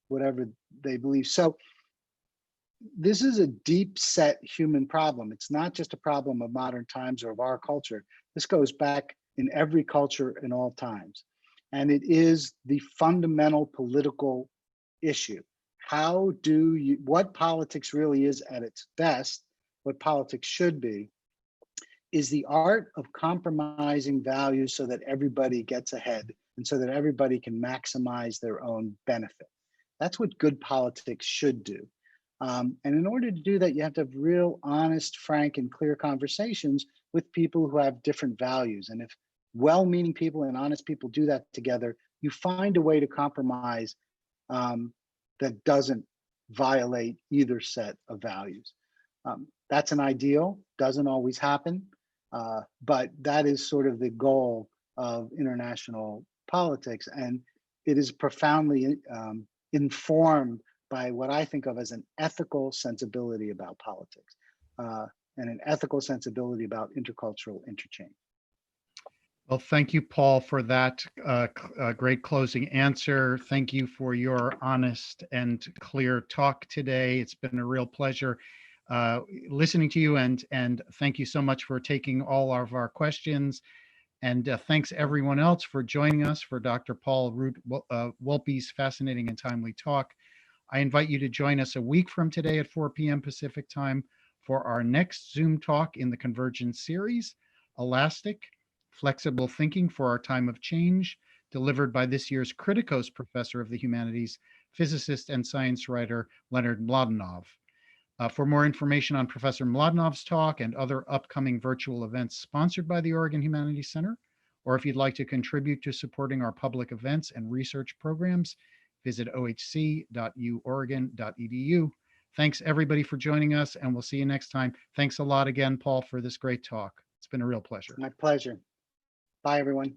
whatever they believe. So this is a deep set human problem. It's not just a problem of modern times or of our culture. This goes back in every culture in all times. And it is the fundamental political issue. How do you, what politics really is at its best, what politics should be, is the art of compromising values so that everybody gets ahead and so that everybody can maximize their own benefit. That's what good politics should do. And in order to do that, you have to have real, honest, frank, and clear conversations with people who have different values. And if well-meaning people and honest people do that together, you find a way to compromise that doesn't violate either set of values. That's an ideal, doesn't always happen, but that is sort of the goal of international politics. And it is profoundly informed by what I think of as an ethical sensibility about politics and an ethical sensibility about intercultural interchange. Well, thank you, Paul, for that great closing answer. Thank you for your honest and clear talk today. It's been a real pleasure listening to you, and thank you so much for taking all of our questions. And thanks everyone else for joining us for Dr. Paul Wolpe's fascinating and timely talk. I invite you to join us a week from today at 4 p.m. Pacific time for our next Zoom talk in the Convergence series, Elastic, Flexible Thinking for Our Time of Change, delivered by this year's Kritikos Professor of the Humanities, physicist and science writer Leonard Mladenov. For more information on Professor Mladenov's talk and other upcoming virtual events sponsored by the Oregon Humanities Center, or if you'd like to contribute to supporting our public events and research programs, visit ohc.uoregon.edu. Thanks everybody for joining us, and we'll see you next time. Thanks a lot again, Paul, for this great talk. It's been a real pleasure. My pleasure. Bye, everyone.